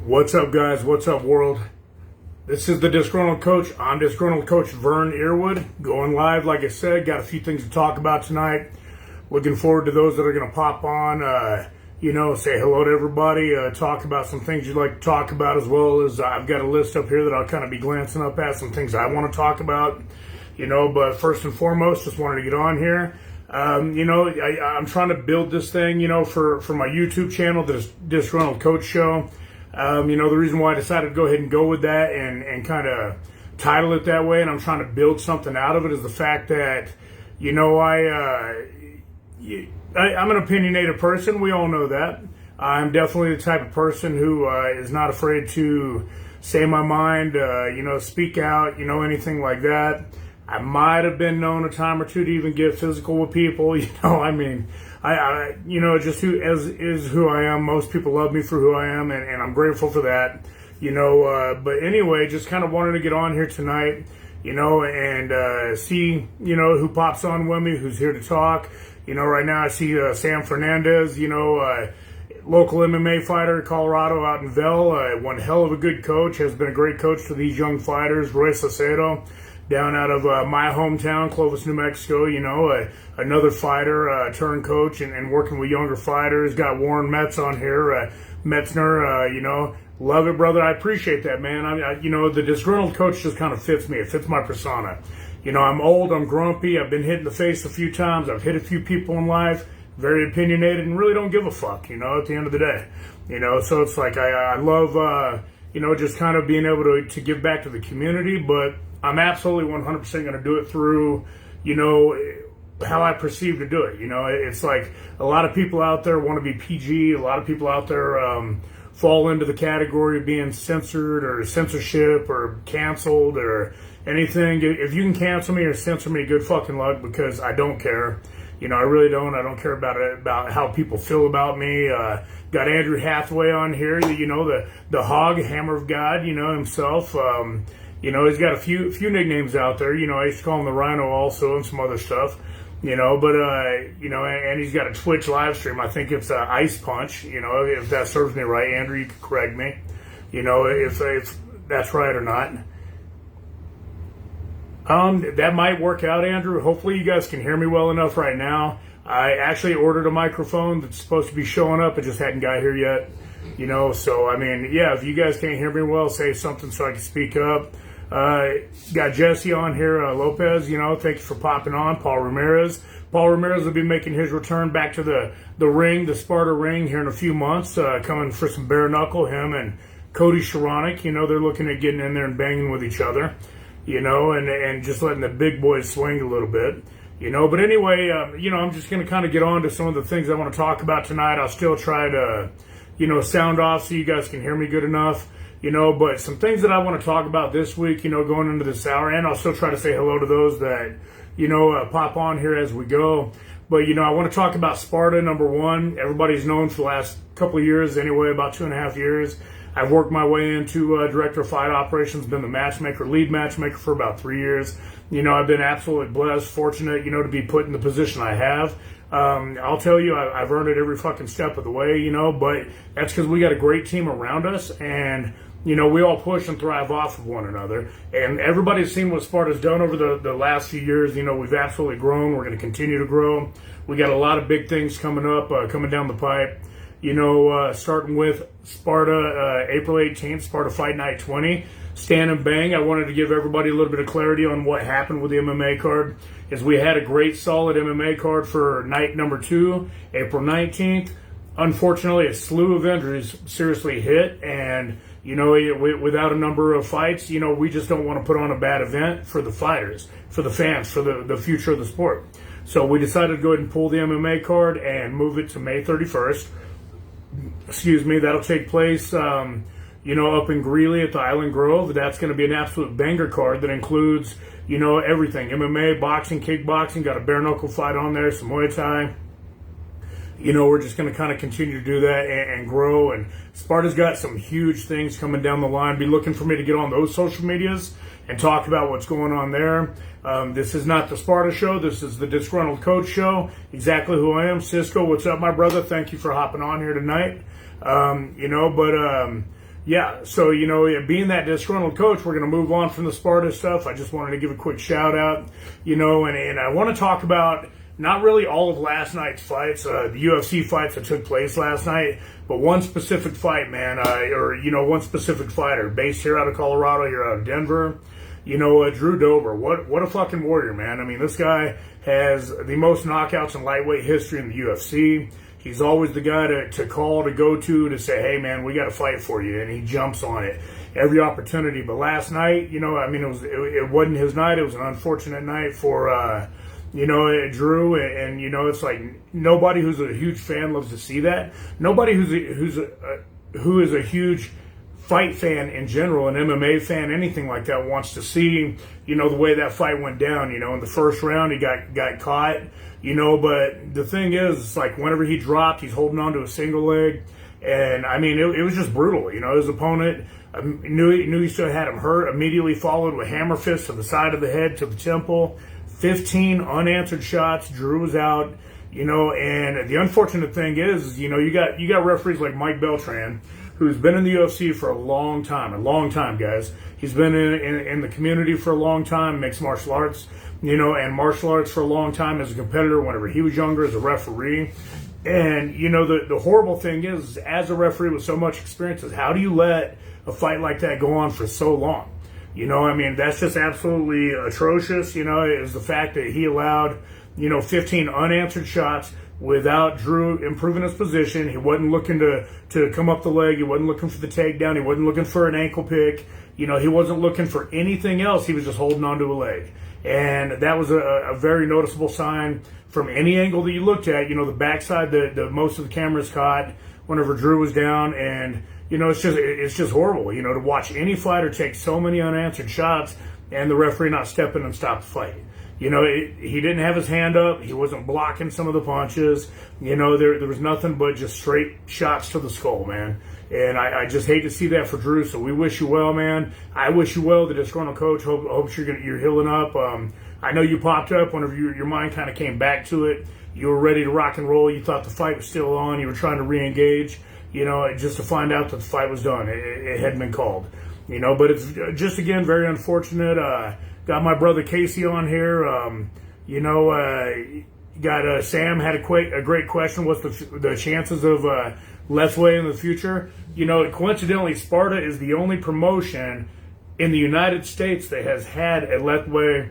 What's up, guys? What's up, world? This is the Disgruntled Coach. I'm Disgruntled Coach Vern Earwood. Going live, like I said. Got a few things to talk about tonight. Looking forward to those that are going to pop on, say hello to everybody, talk about some things you'd like to talk about, as well as I've got a list up here that I'll kind of be glancing up at, some things I want to talk about, but first and foremost, just wanted to get on here. I'm trying to build this thing, for my YouTube channel, the Disgruntled Coach Show. The reason why I decided to go ahead and go with that and kind of title it that way, and I'm trying to build something out of it, is the fact that, I'm an opinionated person. We all know that. I'm definitely the type of person who is not afraid to say my mind, speak out, anything like that. I might have been known a time or two to even get physical with people, just who is who I am. Most people love me for who I am, and I'm grateful for that, but anyway, just kind of wanted to get on here tonight, and see, who pops on with me, who's here to talk. Right now I see Sam Fernandez, local MMA fighter, Colorado, out in Vel, one hell of a good coach, has been a great coach to these young fighters. Roy Salcedo, down out of my hometown, Clovis, New Mexico, another fighter, turned coach and working with younger fighters. Got Warren Metz on here, Metzner, love it, brother. I appreciate that, man. The Disgruntled Coach just kind of fits me. It fits my persona. I'm old, I'm grumpy, I've been hit in the face a few times, I've hit a few people in life, very opinionated, and really don't give a fuck, at the end of the day. So it's like I love, just kind of being able to give back to the community, but I'm absolutely 100% going to do it through, how I perceive to do it. It's like a lot of people out there want to be PG. A lot of people out there fall into the category of being censored or censorship or canceled or anything. If you can cancel me or censor me, good fucking luck, because I don't care. I really don't. I don't care about how people feel about me. Got Andrew Hathaway on here, the Hog, Hammer of God, himself. He's got a few nicknames out there. I used to call him the Rhino also, and some other stuff. And he's got a Twitch live stream. I think it's Ice Punch. If that serves me right, Andrew, you can correct me. If that's right or not. That might work out, Andrew. Hopefully you guys can hear me well enough right now. I actually ordered a microphone that's supposed to be showing up. It just hadn't got here yet. So, if you guys can't hear me well, say something so I can speak up. Got Jesse on here, Lopez, thank you for popping on. Paul Ramirez will be making his return back to the ring, the Sparta ring, here in a few months, coming for some bare knuckle, him and Cody Sharonik. They're looking at getting in there and banging with each other, and just letting the big boys swing a little bit, but anyway, I'm just going to kind of get on to some of the things I want to talk about tonight. I'll still try to, sound off so you guys can hear me good enough. But some things that I want to talk about this week, going into this hour, and I'll still try to say hello to those that, pop on here as we go. But, I want to talk about Sparta, number one. Everybody's known for the last couple of years anyway, about 2.5 years. I've worked my way into Director of Fight Operations, been the lead matchmaker for about 3 years. I've been absolutely blessed, fortunate, to be put in the position I have. I'll tell you, I've earned it every fucking step of the way, but that's because we got a great team around us, and we all push and thrive off of one another. And everybody's seen what Sparta's done over the last few years. We've absolutely grown. We're going to continue to grow. We got a lot of big things coming up, coming down the pipe. Starting with Sparta, April 18th, Sparta Fight Night 20. Stand and Bang. I wanted to give everybody a little bit of clarity on what happened with the MMA card. We had a great, solid MMA card for night number 2, April 19th. Unfortunately, a slew of injuries seriously hit, and without a number of fights, we just don't want to put on a bad event for the fighters, for the fans, for the future of the sport. So we decided to go ahead and pull the MMA card and move it to May 31st. Excuse me, that'll take place, up in Greeley at the Island Grove. That's going to be an absolute banger card that includes, everything. MMA, boxing, kickboxing, got a bare knuckle fight on there, some Muay Thai. We're just going to kind of continue to do that and grow. And Sparta's got some huge things coming down the line. Be looking for me to get on those social medias and talk about what's going on there. This is not the Sparta show. This is the Disgruntled Coach show. Exactly who I am. Cisco, what's up, my brother? Thank you for hopping on here tonight. yeah, so, being that disgruntled coach, we're going to move on from the Sparta stuff. I just wanted to give a quick shout out, and I want to talk about not really all of last night's fights, the UFC fights that took place last night, but one specific fight, man, one specific fighter based here out of Colorado, here out of Denver. Drew Dober, what a fucking warrior, man. I mean, this guy has the most knockouts in lightweight history in the UFC. He's always the guy to call, to go to say, hey, man, we got to fight for you. And he jumps on it every opportunity. But last night, it wasn't his night. It was an unfortunate night for, Drew. And it's like nobody who's a huge fan loves to see that. Nobody who is a huge fight fan in general, an MMA fan, anything like that, wants to see, the way that fight went down. In the first round, he got caught. But the thing is, it's like whenever he dropped, he's holding on to a single leg. And, I mean, it was just brutal. His opponent knew he still had him hurt, immediately followed with hammer fists to the side of the head, to the temple. 15 unanswered shots. Drew was out. And the unfortunate thing is, you got referees like Mike Beltran, who's been in the UFC for a long time, guys. He's been in the community for a long time, mixed martial arts, and martial arts for a long time as a competitor whenever he was younger as a referee. And, the horrible thing is, as a referee with so much experience, is how do you let a fight like that go on for so long? That's just absolutely atrocious, is the fact that he allowed, 15 unanswered shots without Drew improving his position. He wasn't looking to come up the leg. He wasn't looking for the takedown. He wasn't looking for an ankle pick. He wasn't looking for anything else. He was just holding on to a leg. And that was a very noticeable sign from any angle that you looked at. The backside, the most of the cameras caught whenever Drew was down. And, it's just horrible, to watch any fighter take so many unanswered shots and the referee not step in and stop the fight. He didn't have his hand up. He wasn't blocking some of the punches. There was nothing but just straight shots to the skull, man. And I just hate to see that for Drew. So we wish you well, man. I wish you well, the disgruntled coach. Hope you're healing up. I know you popped up whenever your mind kind of came back to it. You were ready to rock and roll. You thought the fight was still on. You were trying to re-engage, just to find out that the fight was done. It hadn't been called, But it's just, again, very unfortunate. Got my brother Casey on here. Got Sam had a great question. What's the chances of Lethway in the future? Coincidentally, Sparta is the only promotion in the United States that has had a Lethway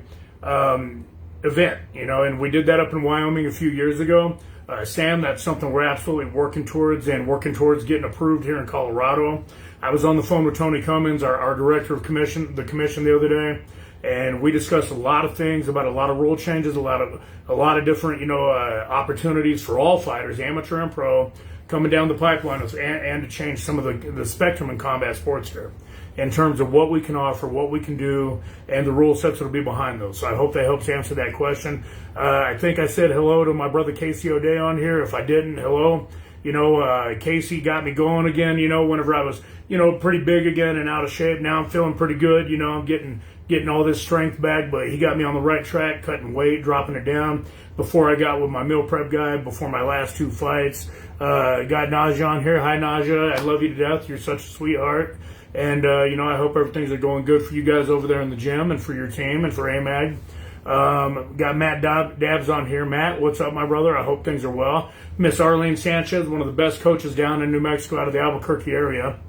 event. And we did that up in Wyoming a few years ago. Sam, that's something we're absolutely working towards getting approved here in Colorado. I was on the phone with Tony Cummins, our director of the commission the other day. And we discussed a lot of things about a lot of rule changes, a lot of different, opportunities for all fighters, amateur and pro, coming down the pipeline, and to change some of the spectrum in combat sports here in terms of what we can offer, what we can do, and the rule sets that will be behind those. So I hope that helps answer that question. I think I said hello to my brother Casey O'Day on here. If I didn't, hello. Casey got me going again, whenever I was, pretty big again and out of shape. Now I'm feeling pretty good. I'm getting all this strength back, but he got me on the right track, cutting weight, dropping it down before I got with my meal prep guy, before my last two fights. Got Naja on here. Hi, Naja. I love you to death. You're such a sweetheart. And, I hope everything's going good for you guys over there in the gym and for your team and for AMAG. Got Matt Dabbs on here. Matt, what's up, my brother? I hope things are well. Miss Arlene Sanchez, one of the best coaches down in New Mexico out of the Albuquerque area.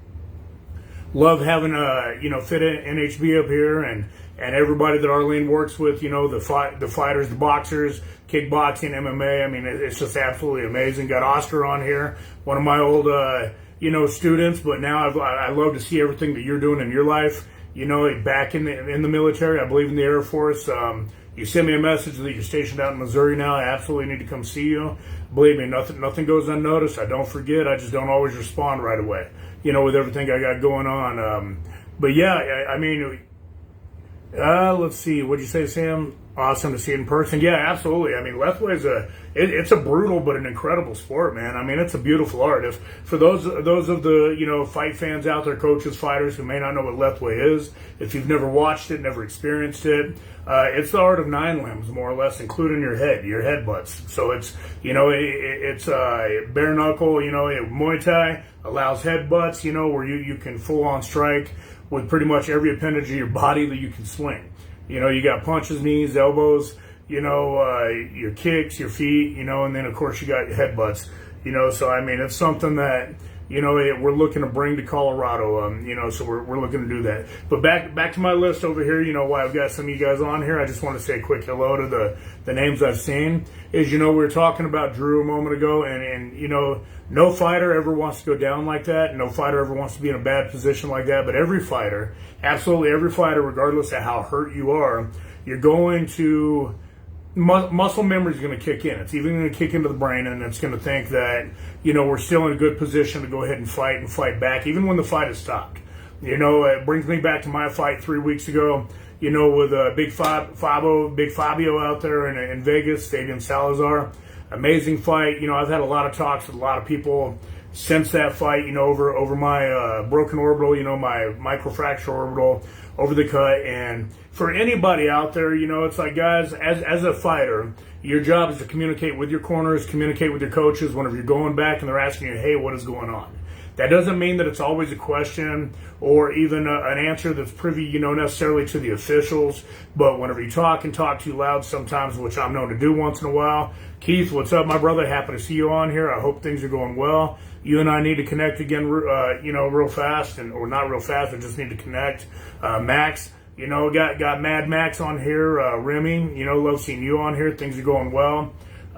Love having fit NHB up here and everybody that Arlene works with, the fighters, the boxers, kickboxing, MMA. I mean, it's just absolutely amazing. Got Oscar on here, one of my old students, but now I love to see everything that you're doing in your life. Back in the military, I believe in the Air Force. You send me a message that you're stationed out in Missouri now. I absolutely need to come see you. Believe me, nothing goes unnoticed. I don't forget. I just don't always respond right away, with everything I got going on. But yeah, let's see. What'd you say, Sam? Awesome to see it in person. Yeah, absolutely. I mean, Lethwei is it's a brutal but an incredible sport, man. I mean, it's a beautiful art. If for those of the fight fans out there, coaches, fighters who may not know what Lethwei is, if you've never watched it, never experienced it, it's the art of 9 limbs, more or less, including your headbutts. So it's it's bare knuckle. Muay Thai allows headbutts. Where you can full on strike with pretty much every appendage of your body that you can swing. You got punches, knees, elbows, your kicks, your feet, and then of course you got headbutts, so I mean, it's something that, we're looking to bring to Colorado, so we're looking to do that. But back to my list over here, why I've got some of you guys on here, I just want to say a quick hello to the names I've seen. We were talking about Drew a moment ago, and no fighter ever wants to go down like that. No fighter ever wants to be in a bad position like that. But every fighter, absolutely every fighter, regardless of how hurt you are, you're going to muscle memory is going to kick in. It's even going to kick into the brain, and it's going to think that we're still in a good position to go ahead and fight back, even when the fight is stopped. It brings me back to my fight 3 weeks ago. With Big Fabio out there in Vegas, Stadium Salazar. Amazing fight. I've had a lot of talks with a lot of people since that fight, over my broken orbital, my microfracture orbital, over the cut. And for anybody out there, it's like, guys, as a fighter, your job is to communicate with your corners, communicate with your coaches whenever you're going back and they're asking you, hey, what is going on? That doesn't mean that it's always a question or even an answer that's privy, necessarily to the officials. But whenever you talk and talk too loud sometimes, which I'm known to do once in a while. Keith, what's up, my brother? Happy to see you on here. I hope things are going well. You and I need to connect again, real fast, or not real fast, I just need to connect. Max, got Mad Max on here. Remy, love seeing you on here. Things are going well.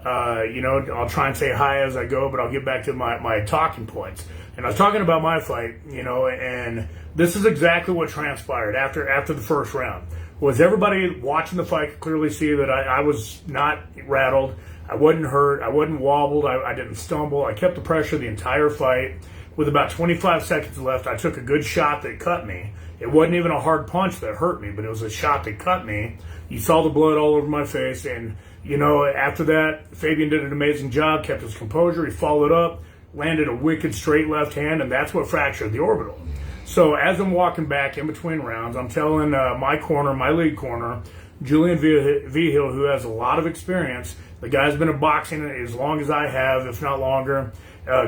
I'll try and say hi as I go, but I'll get back to my talking points. And I was talking about my fight, and this is exactly what transpired after the first round. Was everybody watching the fight could clearly see that I was not rattled. I wasn't hurt. I wasn't wobbled. I didn't stumble. I kept the pressure the entire fight. With about 25 seconds left, I took a good shot that cut me. It wasn't even a hard punch that hurt me, but it was a shot that cut me. You saw the blood all over my face, and after that, Fabian did an amazing job, kept his composure. He followed up, landed a wicked straight left hand, and that's what fractured the orbital. So as I'm walking back in between rounds, I'm telling my lead corner, Julian Vigil, who has a lot of experience. The guy's been in boxing as long as I have, if not longer.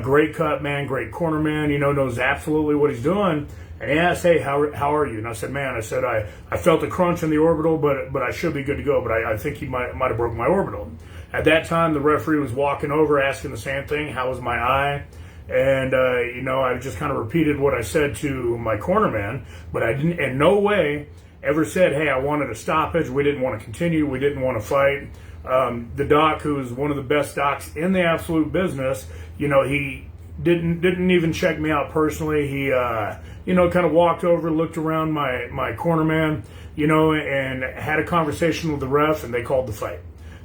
Great cut man, great corner man, knows absolutely what he's doing. And he asked, hey, how are you? And I said, I felt a crunch in the orbital, but I should be good to go. But I think he might have broken my orbital. At that time, the referee was walking over, asking the same thing. How was my eye? And, I just kind of repeated what I said to my corner man. But I didn't, in no way, ever said, hey, I wanted a stoppage. We didn't want to continue. We didn't want to fight. The doc, who is one of the best docs in the absolute business, he didn't even check me out personally. He, kind of walked over, looked around my corner man, and had a conversation with the ref, and they called the fight.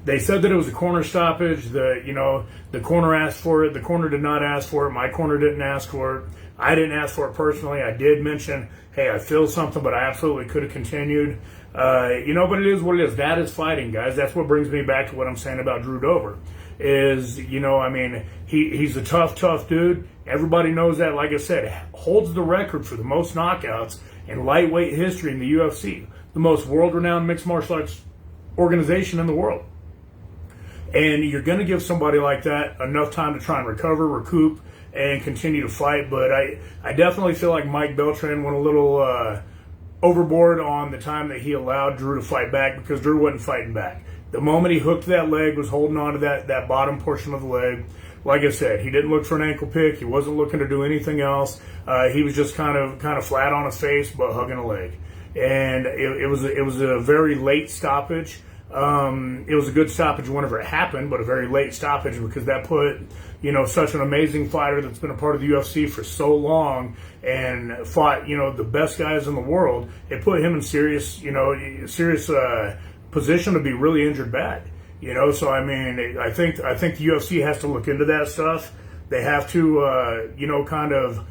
They said that it was a corner stoppage. The corner asked for it. The corner did not ask for it. My corner didn't ask for it. I didn't ask for it personally. I did mention, hey, I feel something, but I absolutely could have continued. But it is what it is. That is fighting, guys. That's what brings me back to what I'm saying about Drew Dober. Is, he's a tough dude. Everybody knows that. Like I said, holds the record for the most knockouts in lightweight history in the UFC. The most world-renowned mixed martial arts organization in the world. And you're going to give somebody like that enough time to try and recoup, and continue to fight. But I definitely feel like Mike Beltran went a little overboard on the time that he allowed Drew to fight back, because Drew wasn't fighting back. The moment he hooked that leg, was holding on to that bottom portion of the leg. Like I said, he didn't look for an ankle pick. He wasn't looking to do anything else. He was just kind of flat on his face, but hugging a leg. And it was a very late stoppage. It was a good stoppage whenever it happened, but a very late stoppage, because that put, such an amazing fighter that's been a part of the UFC for so long and fought, the best guys in the world. It put him in serious position to be really injured bad. So I mean, I think the UFC has to look into that stuff. They have to, kind of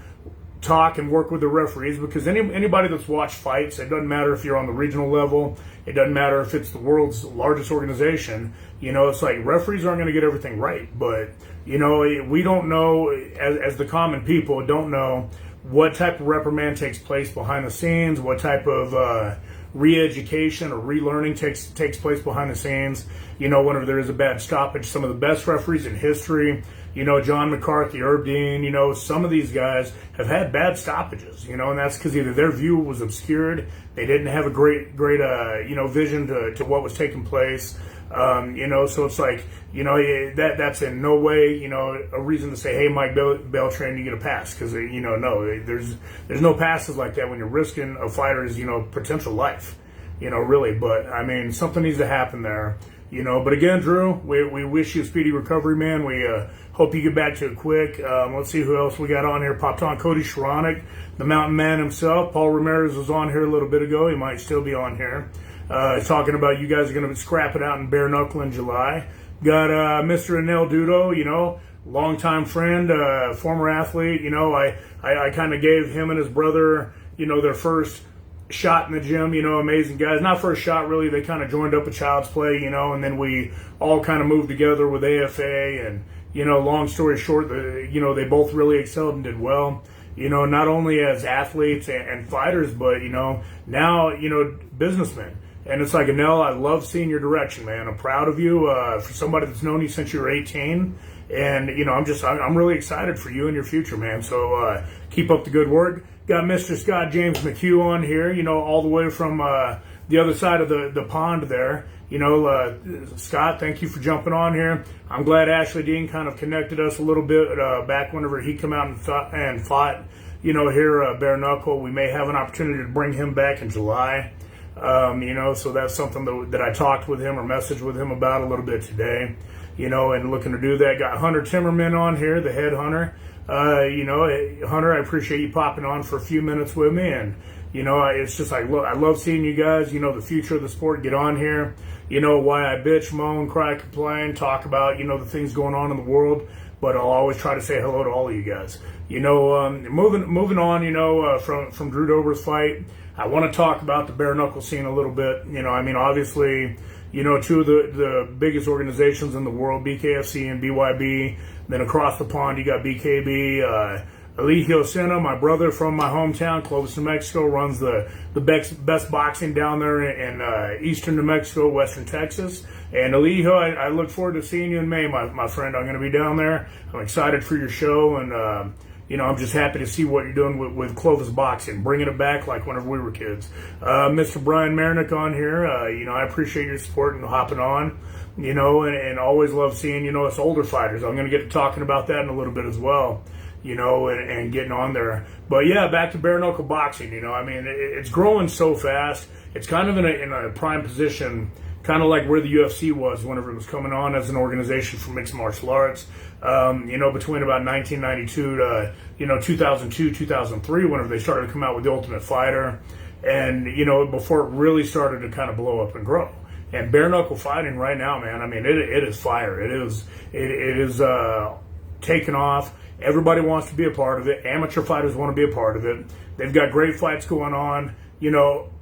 talk and work with the referees, because anybody that's watched fights, it doesn't matter if you're on the regional level, it doesn't matter if it's the world's largest organization, it's like referees aren't going to get everything right, but we don't know, as the common people don't know what type of reprimand takes place behind the scenes, what type of re-education or relearning takes place behind the scenes. Whenever there is a bad stoppage, some of the best referees in history, John McCarthy, Herb Dean, some of these guys have had bad stoppages, and that's because either their view was obscured, they didn't have a great vision to what was taking place. So it's like, that's in no way, a reason to say, hey, Mike Beltran, you get a pass. Because, no, there's no passes like that when you're risking a fighter's, potential life, really. But, I mean, something needs to happen there, But again, Drew, we wish you a speedy recovery, man. We hope you get back to it quick. Let's see who else we got on here. Popped on Cody Shronik, the mountain man himself. Paul Ramirez was on here a little bit ago. He might still be on here. Talking about you guys are going to scrap it out in bare knuckle in July. Got Mr. Anel Dudo, longtime friend, former athlete. I kind of gave him and his brother, their first shot in the gym. Amazing guys. Not first shot, really. They kind of joined up at Child's Play, and then we all kind of moved together with AFA. And, long story short, they both really excelled and did well. Not only as athletes and fighters, but, now, businessmen. And it's like, Anel, I love seeing your direction, man. I'm proud of you for somebody that's known you since you were 18. And, I'm really excited for you and your future, man. So keep up the good work. Got Mr. Scott James McHugh on here, all the way from the other side of the pond there. Scott, thank you for jumping on here. I'm glad Ashley Dean kind of connected us a little bit back whenever he come out and fought, here bare knuckle. We may have an opportunity to bring him back in July. So that's something that I talked with him or messaged with him about a little bit today, and looking to do that. Got Hunter Timmerman on here, the head hunter. Hunter, I appreciate you popping on for a few minutes with me. And, it's just like, look, I love seeing you guys, the future of the sport. Get on here, why I bitch, moan, cry, complain, talk about, the things going on in the world. But I'll always try to say hello to all of you guys. Moving on, from Drew Dober's fight, I want to talk about the bare knuckle scene a little bit. Obviously, two of the biggest organizations in the world, BKFC and BYB. Then across the pond, you got BKB. Eligio Sena, my brother from my hometown, Clovis, New Mexico, runs the best boxing down there in eastern New Mexico, western Texas. And Eligio, I look forward to seeing you in May, my friend. I'm going to be down there. I'm excited for your show, and I'm just happy to see what you're doing with Clovis Boxing, bringing it back like whenever we were kids. Mr. Brian Marinick on here. I appreciate your support and hopping on, and always love seeing, us older fighters. I'm going to get to talking about that in a little bit as well, and getting on there. But yeah, back to bare knuckle boxing, it's growing so fast. It's kind of in a prime position, kind of like where the UFC was whenever it was coming on as an organization for mixed martial arts. Between about 1992 to, 2002, 2003, whenever they started to come out with The Ultimate Fighter. And, before it really started to kind of blow up and grow. And bare knuckle fighting right now, man, it is fire. It is taken off. Everybody wants to be a part of it. Amateur fighters want to be a part of it. They've got great fights going on,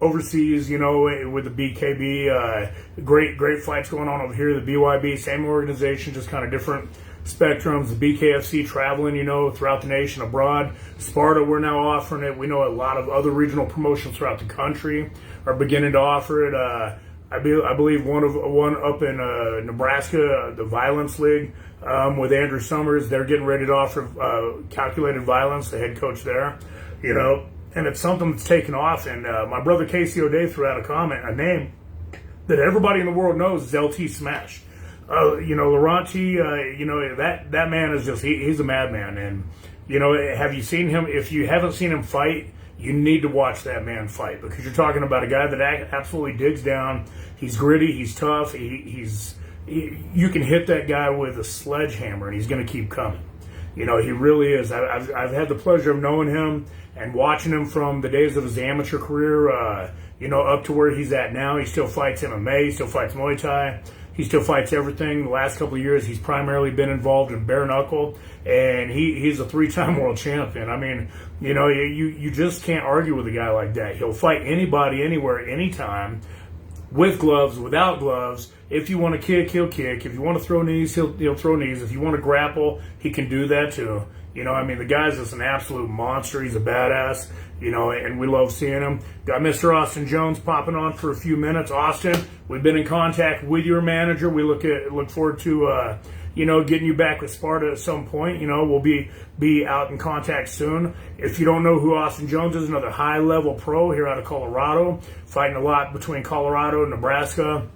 overseas, with the BKB. Great fights going on over here. The BYB, same organization, just kind of different spectrums. The BKFC traveling, throughout the nation, abroad. Sparta, we're now offering it. We know a lot of other regional promotions throughout the country are beginning to offer it. I believe one up in Nebraska, the Violence League, with Andrew Summers. They're getting ready to offer Calculated Violence, the head coach there, and it's something that's taken off. And my brother Casey O'Day threw out a name that everybody in the world knows is LT Smash. Laurenti, that man is just, he's a madman. And, have you seen him? If you haven't seen him fight, you need to watch that man fight, because you're talking about a guy that absolutely digs down. He's gritty. He's tough. You can hit that guy with a sledgehammer and he's going to keep coming. He really is. I've had the pleasure of knowing him and watching him from the days of his amateur career, up to where he's at now. He still fights MMA. He still fights Muay Thai. He still fights everything. The last couple of years, he's primarily been involved in bare knuckle, and he's a 3-time world champion. I mean, you know, you just can't argue with a guy like that. He'll fight anybody, anywhere, anytime, with gloves, without gloves. If you want to kick, he'll kick. If you want to throw knees, he'll throw knees. If you want to grapple, he can do that too. You know, I mean, the guy's just an absolute monster. He's a badass, you know, and we love seeing him. Got Mr. Austin Jones popping on for a few minutes. Austin, we've been in contact with your manager. We look forward to, you know, getting you back with Sparta at some point. You know, we'll be out in contact soon. If you don't know who Austin Jones is, another high-level pro here out of Colorado, fighting a lot between Colorado and Nebraska,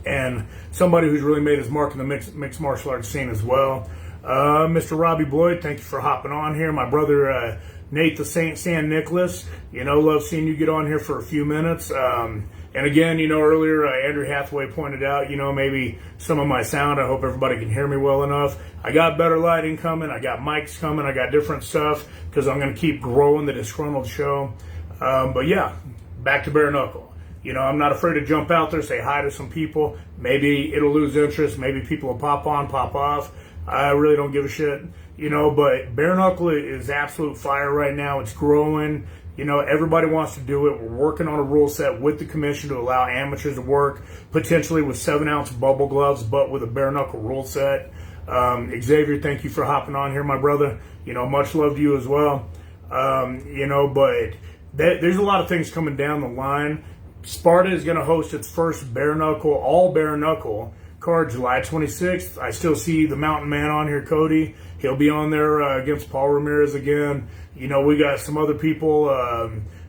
and somebody who's really made his mark in the mixed martial arts scene as well. Mr. Robbie Boyd, thank you for hopping on here. My brother Nate the Saint San Nicholas, you know, love seeing you get on here for a few minutes. And again, you know, earlier Andrew Hathaway pointed out, you know, maybe some of my sound, I hope everybody can hear me well enough. I got better lighting coming, I got mics coming, I got different stuff, because I'm going to keep growing the Disgruntl'd show. But yeah, back to bare knuckle. You know, I'm not afraid to jump out there, say hi to some people. Maybe it'll lose interest, maybe people will pop on, pop off. I really don't give a shit, you know, but bare knuckle is absolute fire right now. It's growing. You know, everybody wants to do it. We're working on a rule set with the commission to allow amateurs to work, potentially with 7-ounce bubble gloves, but with a bare knuckle rule set. Xavier, thank you for hopping on here, my brother. You know, much love to you as well. You know, but there's a lot of things coming down the line. Sparta is going to host its first bare knuckle, all bare knuckle card July 26th. I still see the Mountain Man on here, Cody. He'll be on there against Paul Ramirez again. You know, we got some other people,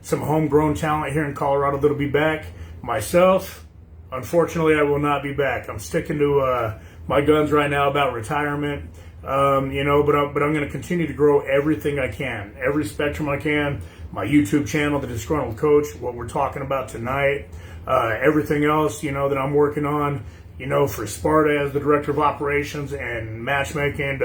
some homegrown talent here in Colorado that'll be back. Myself, unfortunately, I will not be back. I'm sticking to my guns right now about retirement. You know, but I'm going to continue to grow everything I can, every spectrum I can. My YouTube channel, The Disgruntled Coach, what we're talking about tonight, everything else, you know, that I'm working on. You know, for Sparta as the director of operations and matchmaking,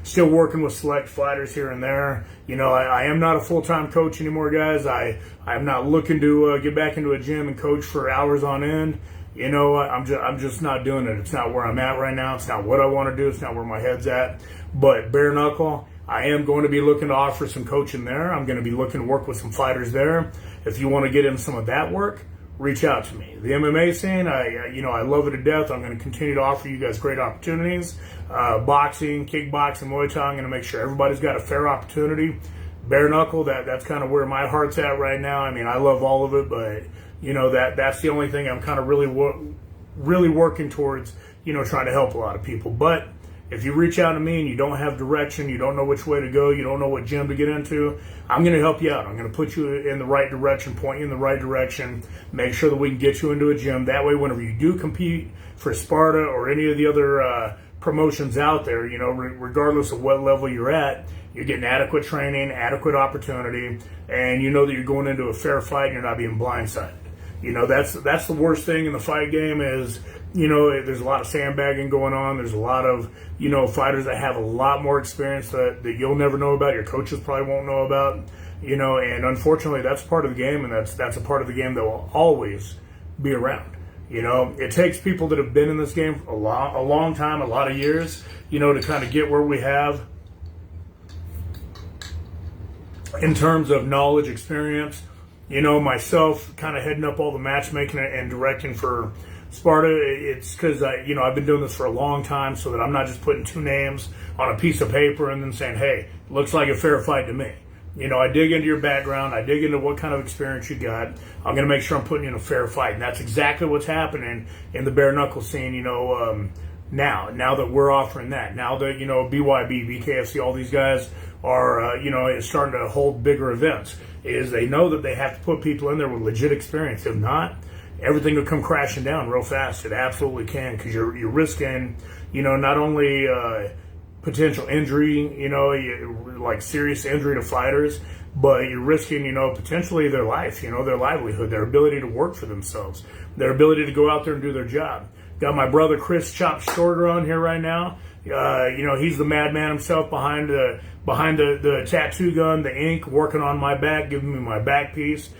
still working with select fighters here and there. You know, I am not a full-time coach anymore, guys. I'm not looking to get back into a gym and coach for hours on end. You know, I'm just not doing it. It's not where I'm at right now. It's not what I want to do. It's not where my head's at. But bare knuckle, I am going to be looking to offer some coaching there. I'm going to be looking to work with some fighters there. If you want to get in some of that work, reach out to me. The MMA scene, I love it to death. I'm going to continue to offer you guys great opportunities. Boxing, kickboxing, Muay Thai, I'm going to make sure everybody's got a fair opportunity. Bare knuckle, that's kind of where my heart's at right now. I mean, I love all of it, but, you know, that's the only thing I'm kind of really working towards, you know, trying to help a lot of people. But if you reach out to me and you don't have direction, you don't know which way to go, you don't know what gym to get into, I'm going to help you out. I'm going to put you in the right direction, point you in the right direction, make sure that we can get you into a gym. That way, whenever you do compete for Sparta or any of the other promotions out there, you know, regardless of what level you're at, you're getting adequate training, adequate opportunity, and you know that you're going into a fair fight and you're not being blindsided. You know, that's the worst thing in the fight game is, you know, there's a lot of sandbagging going on. There's a lot of, you know, fighters that have a lot more experience that you'll never know about. Your coaches probably won't know about, you know, and unfortunately that's part of the game, and that's a part of the game that will always be around. You know, it takes people that have been in this game a long time, a lot of years, you know, to kind of get where we have in terms of knowledge, experience. You know, myself kind of heading up all the matchmaking and directing for Sparta, it's because, you know, I've been doing this for a long time, so that I'm not just putting two names on a piece of paper and then saying, hey, looks like a fair fight to me. You know, I dig into your background. I dig into what kind of experience you got. I'm going to make sure I'm putting you in a fair fight. And that's exactly what's happening in the bare knuckle scene, you know, now that we're offering that. Now that, you know, BYB, BKFC, all these guys are, you know, starting to hold bigger events, is they know that they have to put people in there with legit experience. If not, everything will come crashing down real fast. It absolutely can, because you're risking, you know, not only potential injury, you know, like serious injury to fighters, but you're risking, you know, potentially their life, you know, their livelihood, their ability to work for themselves, their ability to go out there and do their job. Got my brother Chris Chop Shorter on here right now. You know, he's the madman himself behind the tattoo gun, the ink, working on my back, giving me my back piece.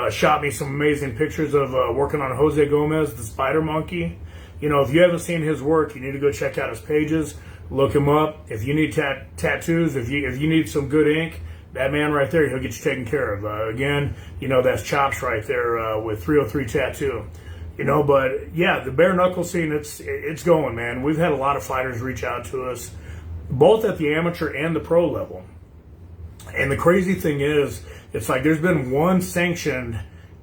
Shot me some amazing pictures of working on Jose Gomez, the spider monkey. if you haven't seen his work, you need to go check out his pages, look him up. If you need tattoos, if you need some good ink, that man right there, he'll get you taken care of. Again, that's Chops right there with 303 Tattoo. But yeah, the bare knuckle scene, it's going, man. We've had a lot of fighters reach out to us, both at the amateur and the pro level. And the crazy thing is, it's like there's been one sanctioned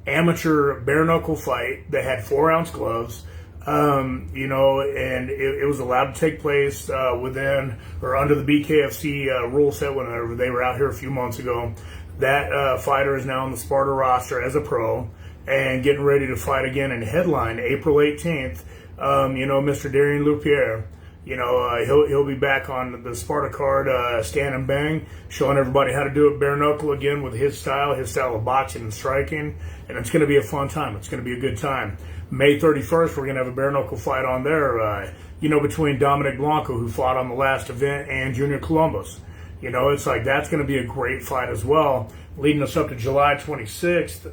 amateur bare knuckle fight that had 4-ounce gloves, and it was allowed to take place within or under the BKFC rule set whenever they were out here a few months ago. That fighter is now on the Sparta roster as a pro and getting ready to fight again in headline April 18th. Mr. Darian Lupierre. He'll be back on the Sparta card, stand and bang, showing everybody how to do it bare knuckle again with his style of boxing and striking, and it's going to be a fun time. It's going to be a good time. May 31st, we're going to have a bare knuckle fight on there, between Dominic Blanco, who fought on the last event, and Junior Columbus. It's like that's going to be a great fight as well, leading us up to July 26th.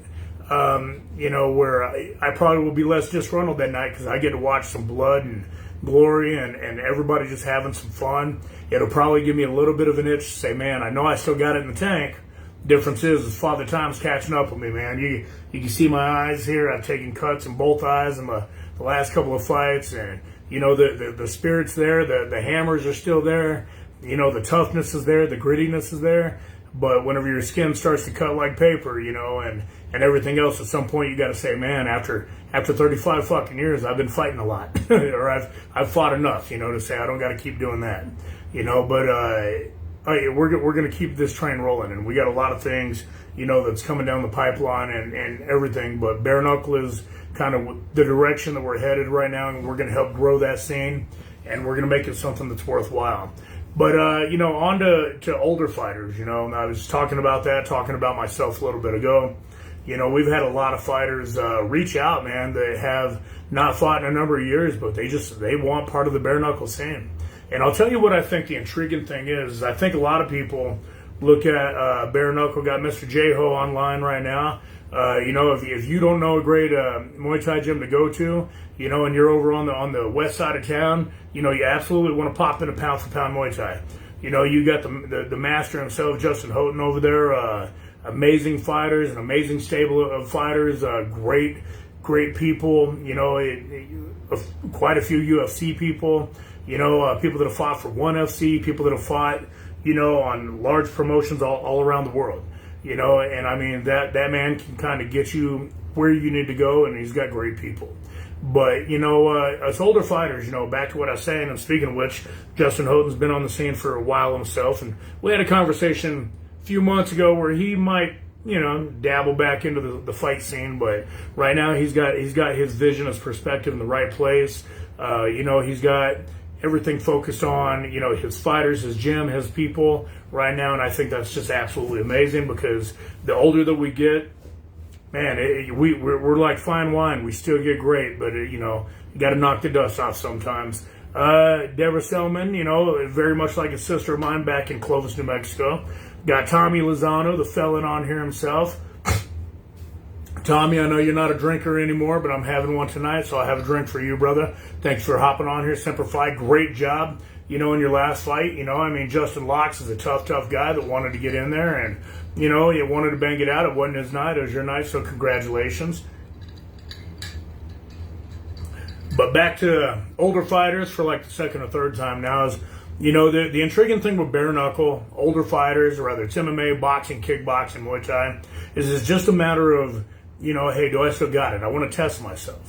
Where I probably will be less disgruntled that night because I get to watch some blood and glory and everybody just having some fun. It'll probably give me a little bit of an itch to say, man, I know I still got it in the tank. Difference is Father Time's catching up with me, man. You can see my eyes here. I've taken cuts in both eyes in the last couple of fights, and the spirit's there. The hammers are still there. The toughness is there. The grittiness is there. But whenever your skin starts to cut like paper, and everything else, at some point you got to say, man, after 35 fucking years, I've been fighting a lot, or I've fought enough, to say I don't got to keep doing that, But we're gonna keep this train rolling, and we got a lot of things, that's coming down the pipeline and everything. But bare knuckle is kind of the direction that we're headed right now, and we're gonna help grow that scene, and we're gonna make it something that's worthwhile. But, on to older fighters, I was talking about myself a little bit ago. We've had a lot of fighters reach out, man, that have not fought in a number of years, but they want part of the bare knuckle scene. And I'll tell you what I think the intriguing thing is I think a lot of people look at bare knuckle, got Mr. J-Ho online right now. If you don't know a great Muay Thai gym to go to, and you're over on the west side of town, you absolutely want to pop in a pound for pound Muay Thai. You got the master himself, Justin Houghton, over there. Amazing fighters, an amazing stable of fighters, great people. Quite a few UFC people. People that have fought for ONE FC, people that have fought, on large promotions all around the world. And I mean that man can kind of get you where you need to go, and he's got great people. But, us older fighters, back to what I was saying, and speaking of which, Justin Houghton's been on the scene for a while himself, and we had a conversation a few months ago where he might, dabble back into the fight scene, but right now he's got his vision, his perspective in the right place. He's got everything focused on, his fighters, his gym, his people right now, and I think that's just absolutely amazing because the older that we get, man, we're like fine wine. We still get great, but, you got to knock the dust off sometimes. Deborah Selman, very much like a sister of mine back in Clovis, New Mexico. Got Tommy Lozano, the felon, on here himself. Tommy, I know you're not a drinker anymore, but I'm having one tonight, so I'll have a drink for you, brother. Thanks for hopping on here. Semper Fi, great job, in your last fight. Justin Locks is a tough guy that wanted to get in there, and, he wanted to bang it out. It wasn't his night. It was your night, so congratulations. But back to older fighters for like the second or third time now is, the intriguing thing with bare knuckle, older fighters, or whether it's MMA, boxing, kickboxing, Muay Thai, is it's just a matter of, hey, do I still got it? I want to test myself.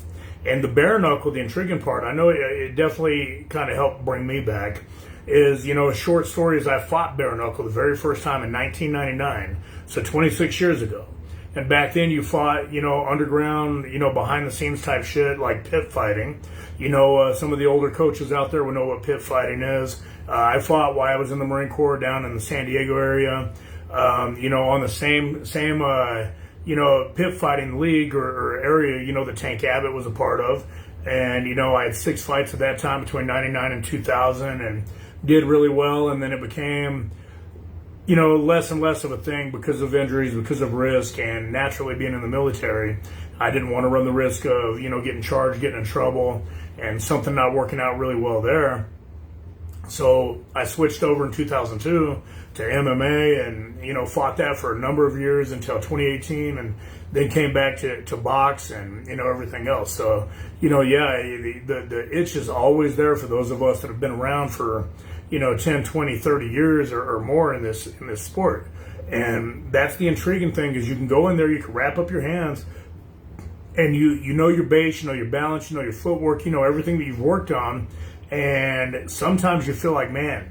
And the bare knuckle, the intriguing part, I know it definitely kind of helped bring me back, is, a short story is I fought bare knuckle the very first time in 1999, so 26 years ago. And back then you fought, underground, behind the scenes type shit like pit fighting. Some of the older coaches out there will know what pit fighting is. I fought while I was in the Marine Corps down in the San Diego area, on the same pit fighting league or area, the Tank Abbott was a part of. And, I had 6 fights at that time between 99 and 2000 and did really well. And then it became, less and less of a thing because of injuries, because of risk, and naturally being in the military, I didn't want to run the risk of, getting charged, getting in trouble. and something not working out really well there. So I switched over in 2002 to MMA and, you know, fought that for a number of years until 2018, and then came back to box and, you know, everything else. So, you know, yeah, the itch is always there for those of us that have been around for, you know, 10, 20, 30 years or more in this sport. And that's the intriguing thing, is you can go in there, you can wrap up your hands, and you know your base, you know your balance, you know your footwork, you know everything that you've worked on. And sometimes you feel like, man,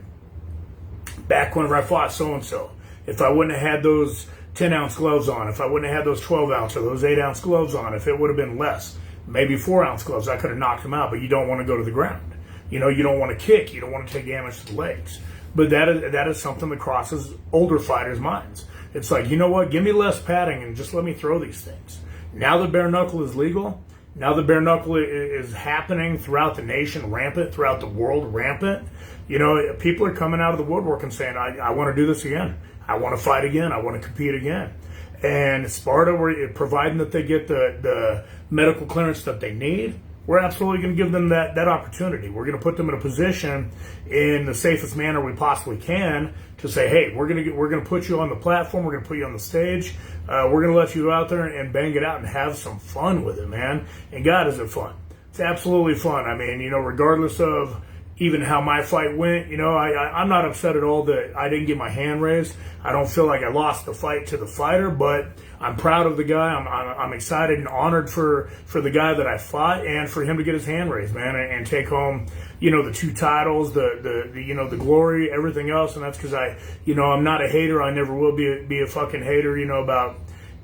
back whenever I fought so-and-so, if I wouldn't have had those 10-ounce gloves on, if I wouldn't have had those 12-ounce or those 8-ounce gloves on, if it would have been less, maybe 4-ounce gloves, I could have knocked him out. But you don't want to go to the ground. You know, you don't want to kick. You don't want to take damage to the legs. But that is something that crosses older fighters' minds. It's like, you know what, give me less padding and just let me throw these things. Now that bare knuckle is legal, now the bare knuckle is happening throughout the nation, rampant, throughout the world, rampant. You know, people are coming out of the woodwork and saying, I want to do this again. I want to fight again. I want to compete again. And Sparta, providing that they get the medical clearance that they need, we're absolutely going to give them that opportunity. We're going to put them in a position in the safest manner we possibly can to say, hey, we're going to put you on the platform. We're going to put you on the stage. We're going to let you go out there and bang it out and have some fun with it, man. And God, is it fun? It's absolutely fun. I mean, you know, regardless of even how my fight went, you know, I'm not upset at all that I didn't get my hand raised. I don't feel like I lost the fight to the fighter, but I'm proud of the guy. I'm excited and honored for the guy that I fought, and for him to get his hand raised, man, and take home, you know, the 2 titles, the you know, the glory, everything else. And that's because I'm not a hater. I never will be a fucking hater, you know, about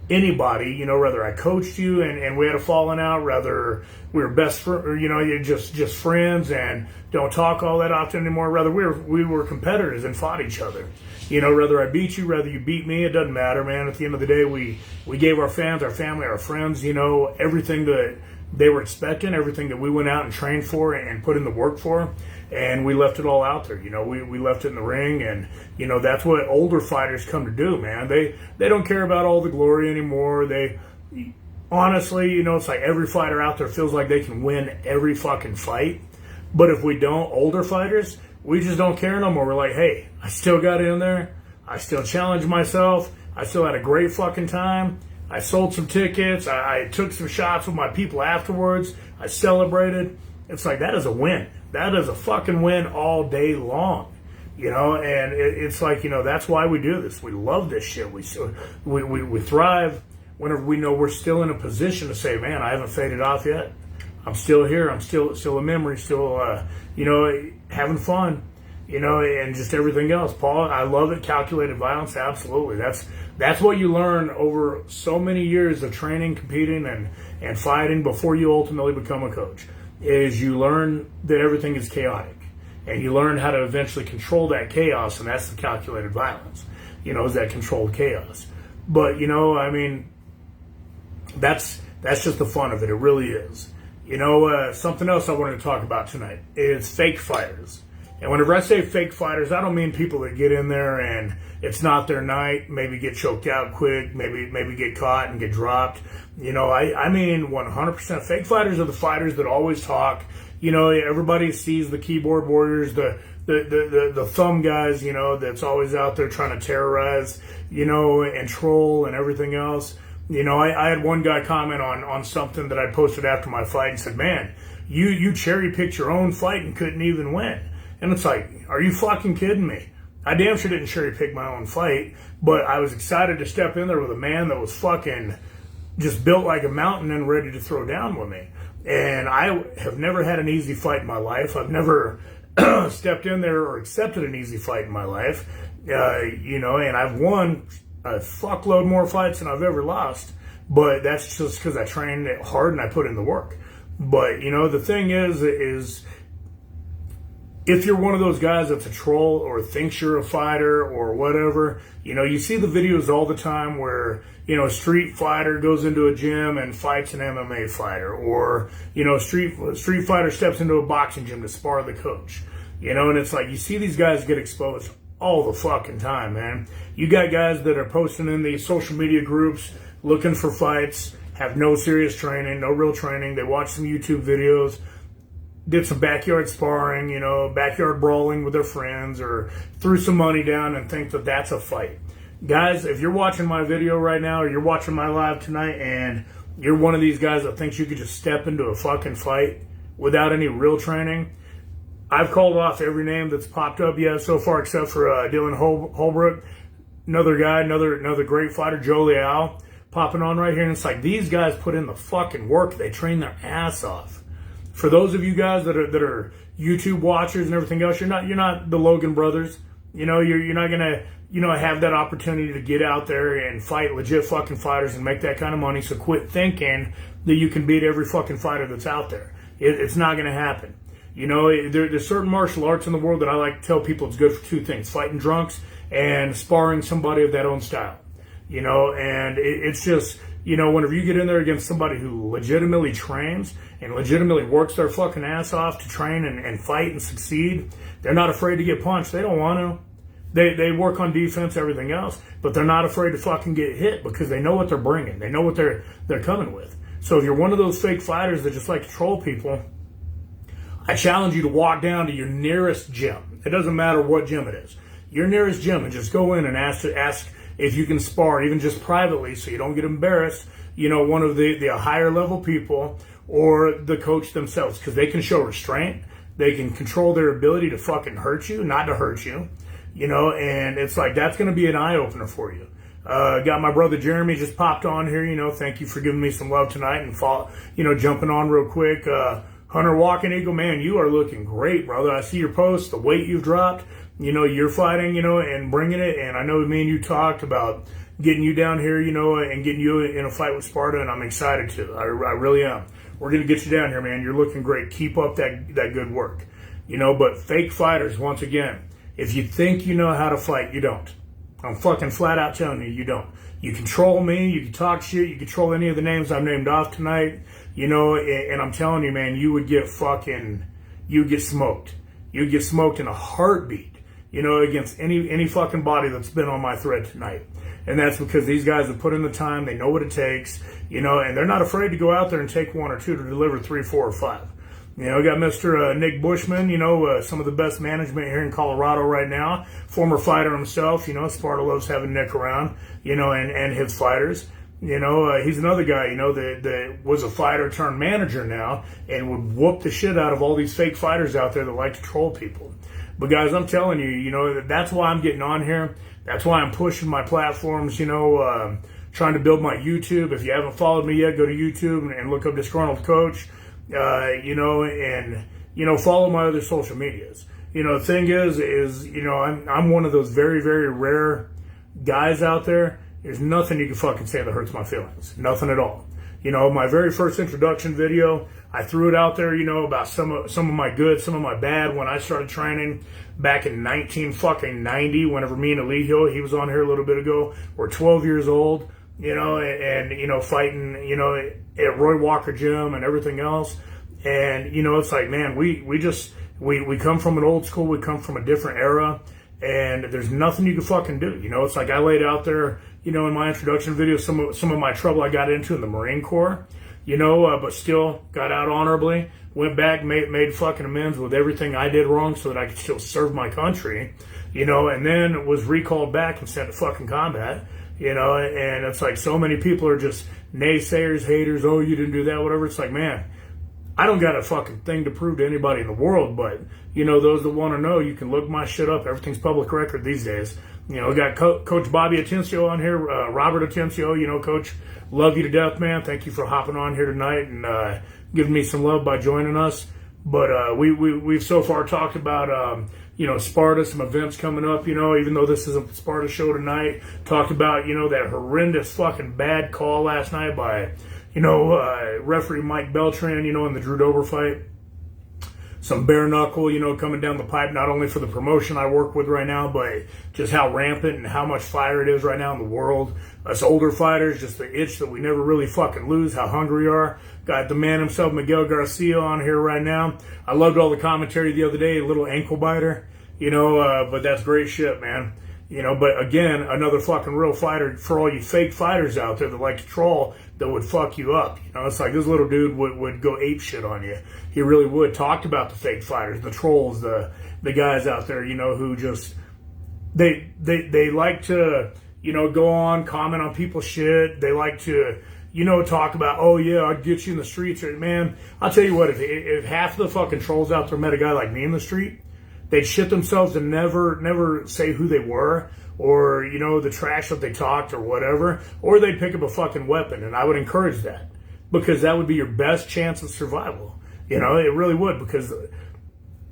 anybody, you know, whether I coached you and we had a falling out, whether we were best friends, you know, you're just friends and don't talk all that often anymore, rather we were competitors and fought each other. You know, whether I beat you, whether you beat me, it doesn't matter, man. At the end of the day, we gave our fans, our family, our friends, you know, everything that they were expecting, everything that we went out and trained for and put in the work for, and we left it all out there. You know, we left it in the ring, and, you know, that's what older fighters come to do, man. They don't care about all the glory anymore. They honestly, you know, it's like every fighter out there feels like they can win every fucking fight. But if we don't, older fighters, we just don't care no more. We're like, hey, I still got in there. I still challenged myself. I still had a great fucking time. I sold some tickets. I took some shots with my people afterwards. I celebrated. It's like, that is a win. That is a fucking win all day long. You know, and it's like, you know, that's why we do this. We love this shit. We thrive whenever we know we're still in a position to say, man, I haven't faded off yet. I'm still here. I'm still a memory, still, you know, having fun, you know, and just everything else. Paul, I love it. Calculated violence, absolutely. That's what you learn over so many years of training, competing, and fighting before you ultimately become a coach, is you learn that everything is chaotic, and you learn how to eventually control that chaos, and that's the calculated violence, you know, is that controlled chaos. But, you know, I mean, that's just the fun of it. It really is. You know, something else I wanted to talk about tonight is fake fighters. And whenever I say fake fighters, I don't mean people that get in there and it's not their night, maybe get choked out quick, maybe get caught and get dropped. You know, I mean 100% fake fighters are the fighters that always talk. You know, everybody sees the keyboard warriors, the thumb guys, you know, that's always out there trying to terrorize, you know, and troll and everything else. You know, I had one guy comment on something that I posted after my fight and said, man, you cherry-picked your own fight and couldn't even win. And it's like, are you fucking kidding me? I damn sure didn't cherry-pick my own fight, but I was excited to step in there with a man that was fucking just built like a mountain and ready to throw down with me. And I have never had an easy fight in my life. I've never stepped in there or accepted an easy fight in my life. You know, and I've won a fuckload more fights than I've ever lost, but that's just because I trained hard and I put in the work. But, you know, the thing is if you're one of those guys that's a troll or thinks you're a fighter or whatever, you know, you see the videos all the time where, you know, a street fighter goes into a gym and fights an MMA fighter, or, you know, street fighter steps into a boxing gym to spar the coach, you know, and it's like, you see these guys get exposed all the fucking time, man. You got guys that are posting in these social media groups looking for fights, have no serious training, no real training. They watch some YouTube videos. did some backyard sparring, you know, backyard brawling with their friends, or threw some money down and think that that's a fight. Guys, if you're watching my video right now or you're watching my live tonight and you're one of these guys that thinks you could just step into a fucking fight without any real training, I've called off every name that's popped up yet so far except for Dylan Holbrook, another guy, another great fighter, Joe Leal, popping on right here. And it's like, these guys put in the fucking work. They train their ass off. For those of you guys that are YouTube watchers and everything else, you're not the Logan brothers. You know, you're not gonna, you know, have that opportunity to get out there and fight legit fucking fighters and make that kind of money. So quit thinking that you can beat every fucking fighter that's out there. It's not gonna happen. You know, there's certain martial arts in the world that I like to tell people it's good for two things: fighting drunks and sparring somebody of that own style. You know, and it's just, you know, whenever you get in there against somebody who legitimately trains and legitimately works their fucking ass off to train and fight and succeed, they're not afraid to get punched. They don't want to. They work on defense, everything else, but they're not afraid to fucking get hit because they know what they're bringing. They know what they're coming with. So if you're one of those fake fighters that just like to troll people, I challenge you to walk down to your nearest gym. It doesn't matter what gym it is. Your nearest gym, and just go in and ask if you can spar, even just privately, so you don't get embarrassed, you know, one of the higher level people or the coach themselves, because they can show restraint. They can control their ability to fucking hurt you, not to hurt you, you know, and it's like, that's going to be an eye-opener for you. Got my brother Jeremy just popped on here, you know, thank you for giving me some love tonight and, you know, jumping on real quick. Hunter Walking Eagle, man, you are looking great, brother. I see your posts, the weight you've dropped. You know, you're fighting, you know, and bringing it. And I know me and you talked about getting you down here, you know, and getting you in a fight with Sparta, and I'm excited to. I really am. We're going to get you down here, man. You're looking great. Keep up that good work. You know, but fake fighters, once again, if you think you know how to fight, you don't. I'm fucking flat out telling you, you don't. You control me, you can talk shit, you control any of the names I've named off tonight, you know, and I'm telling you, man, you would get smoked. You'd get smoked in a heartbeat, you know, against any fucking body that's been on my thread tonight. And that's because these guys have put in the time, they know what it takes, you know, and they're not afraid to go out there and take one or two to deliver 3, 4, or 5. You know, we got Mr. Nick Bushman, you know, some of the best management here in Colorado right now. Former fighter himself, you know, Sparta loves having Nick around, you know, and his fighters. You know, he's another guy, you know, that was a fighter turned manager now and would whoop the shit out of all these fake fighters out there that like to troll people. But guys, I'm telling you, you know, that's why I'm getting on here. That's why I'm pushing my platforms, you know, trying to build my YouTube. If you haven't followed me yet, go to YouTube and look up Disgruntl'd Coach. You know, and, you know, follow my other social medias. You know, the thing is, you know, I'm one of those very, very rare guys out there. There's nothing you can fucking say that hurts my feelings. Nothing at all. You know, my very first introduction video, I threw it out there, you know, about some of my good, some of my bad when I started training back in 1990, whenever me and Elijah, he was on here a little bit ago, we're 12 years old. You know, and, you know, fighting, you know, at Roy Walker Gym and everything else. And, you know, it's like, man, we come from an old school, we come from a different era, and there's nothing you can fucking do. You know, it's like I laid out there, you know, in my introduction video, some of my trouble I got into in the Marine Corps, you know, but still got out honorably, went back, made fucking amends with everything I did wrong so that I could still serve my country, you know, and then was recalled back and sent to fucking combat. You know, and it's like so many people are just naysayers, haters, oh, you didn't do that, whatever. It's like, man, I don't got a fucking thing to prove to anybody in the world, but, you know, those that want to know, you can look my shit up. Everything's public record these days. You know, we got Coach Bobby Atencio on here, Robert Atencio, you know, Coach, love you to death, man. Thank you for hopping on here tonight and giving me some love by joining us. But we've so far talked about, you know, Sparta, some events coming up, you know, even though this is a Sparta show tonight. Talked about, you know, that horrendous fucking bad call last night by, you know, referee Mike Beltran, you know, in the Drew Dober fight. Some bare knuckle, you know, coming down the pipe, not only for the promotion I work with right now, but just how rampant and how much fire it is right now in the world. Us older fighters, just the itch that we never really fucking lose, how hungry we are. Got the man himself, Miguel Garcia, on here right now. I loved all the commentary the other day, a little ankle biter, you know, but that's great shit, man. But again, another fucking real fighter for all you fake fighters out there that like to troll, that would fuck you up. It's like this little dude would go ape shit on you. He really would. Talked about the fake fighters, the trolls, the guys out there, who just they like to, go on, comment on people's shit. They like to, talk about, oh yeah, I'd get you in the streets. Man, I'll tell you what, if half of the fucking trolls out there met a guy like me in the street, they'd shit themselves and never say who they were, or, the trash that they talked or whatever, or they'd pick up a fucking weapon. And I would encourage that, because that would be your best chance of survival. It really would, because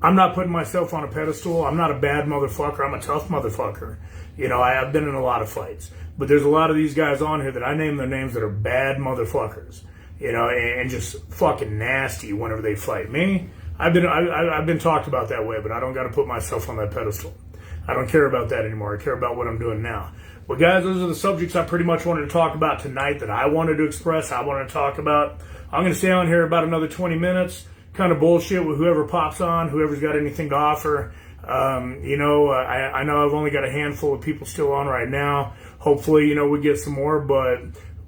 I'm not putting myself on a pedestal. I'm not a bad motherfucker. I'm a tough motherfucker. I've been in a lot of fights, but there's a lot of these guys on here that I name their names that are bad motherfuckers, and just fucking nasty whenever they fight me. I've been talked about that way, but I don't got to put myself on that pedestal. I don't care about that anymore. I care about what I'm doing now. Well, guys, those are the subjects I pretty much wanted to talk about tonight, that I wanted to express, I wanted to talk about. I'm going to stay on here about another 20 minutes, kind of bullshit with whoever pops on, whoever's got anything to offer. I know I've only got a handful of people still on right now. Hopefully, we get some more, but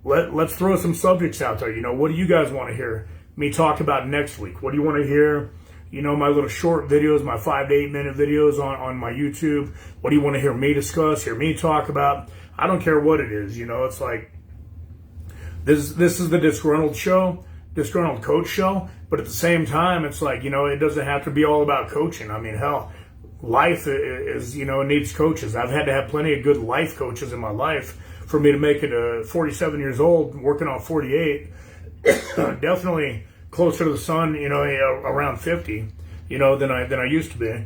let's throw some subjects out there. What do you guys want to hear me talk about next week? What do you want to hear? My little short videos, my 5 to 8 minute videos on my YouTube. What do you want to hear me discuss, hear me talk about? I don't care what it is. It's like, this is the Disgruntled show, Disgruntled Coach show. But at the same time, it's like, it doesn't have to be all about coaching. I mean, hell, life is, needs coaches. I've had to have plenty of good life coaches in my life for me to make it to 47 years old, working on 48. Definitely closer to the sun, around 50, than I used to be.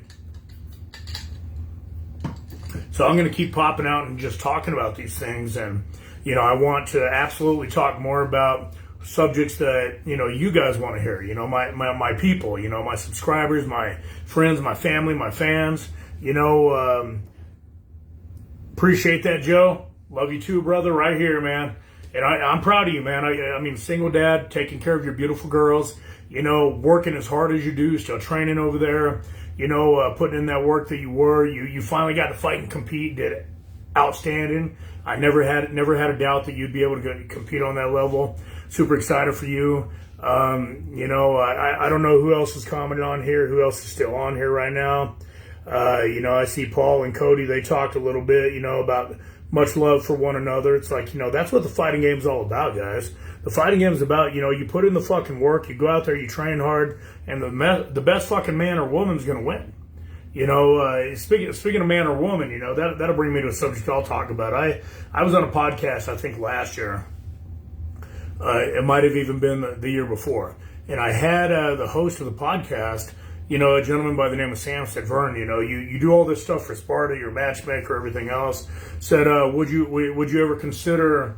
So I'm going to keep popping out and just talking about these things. And, I want to absolutely talk more about subjects that, you guys want to hear, my people, my subscribers, my friends, my family, my fans, appreciate that, Joe. Love you too, brother, right here, man. And I'm proud of you, man. I mean, single dad, taking care of your beautiful girls, working as hard as you do, still training over there, putting in that work that you were. You finally got to fight and compete, did outstanding. I never had a doubt that you'd be able to compete on that level. Super excited for you. I don't know who else is commenting on here, who else is still on here right now. I see Paul and Cody, they talked a little bit, about much love for one another. It's like, that's what the fighting game's all about, guys. The fighting game's about, you put in the fucking work, you go out there, you train hard, and the best fucking man or woman's going to win. Speaking of man or woman, that'll bring me to a subject I'll talk about. I was on a podcast, I think last year. It might have even been the year before. And I had the host of the podcast, a gentleman by the name of Sam, said, Vern, you do all this stuff for Sparta, you're a matchmaker, everything else. Said, would you ever consider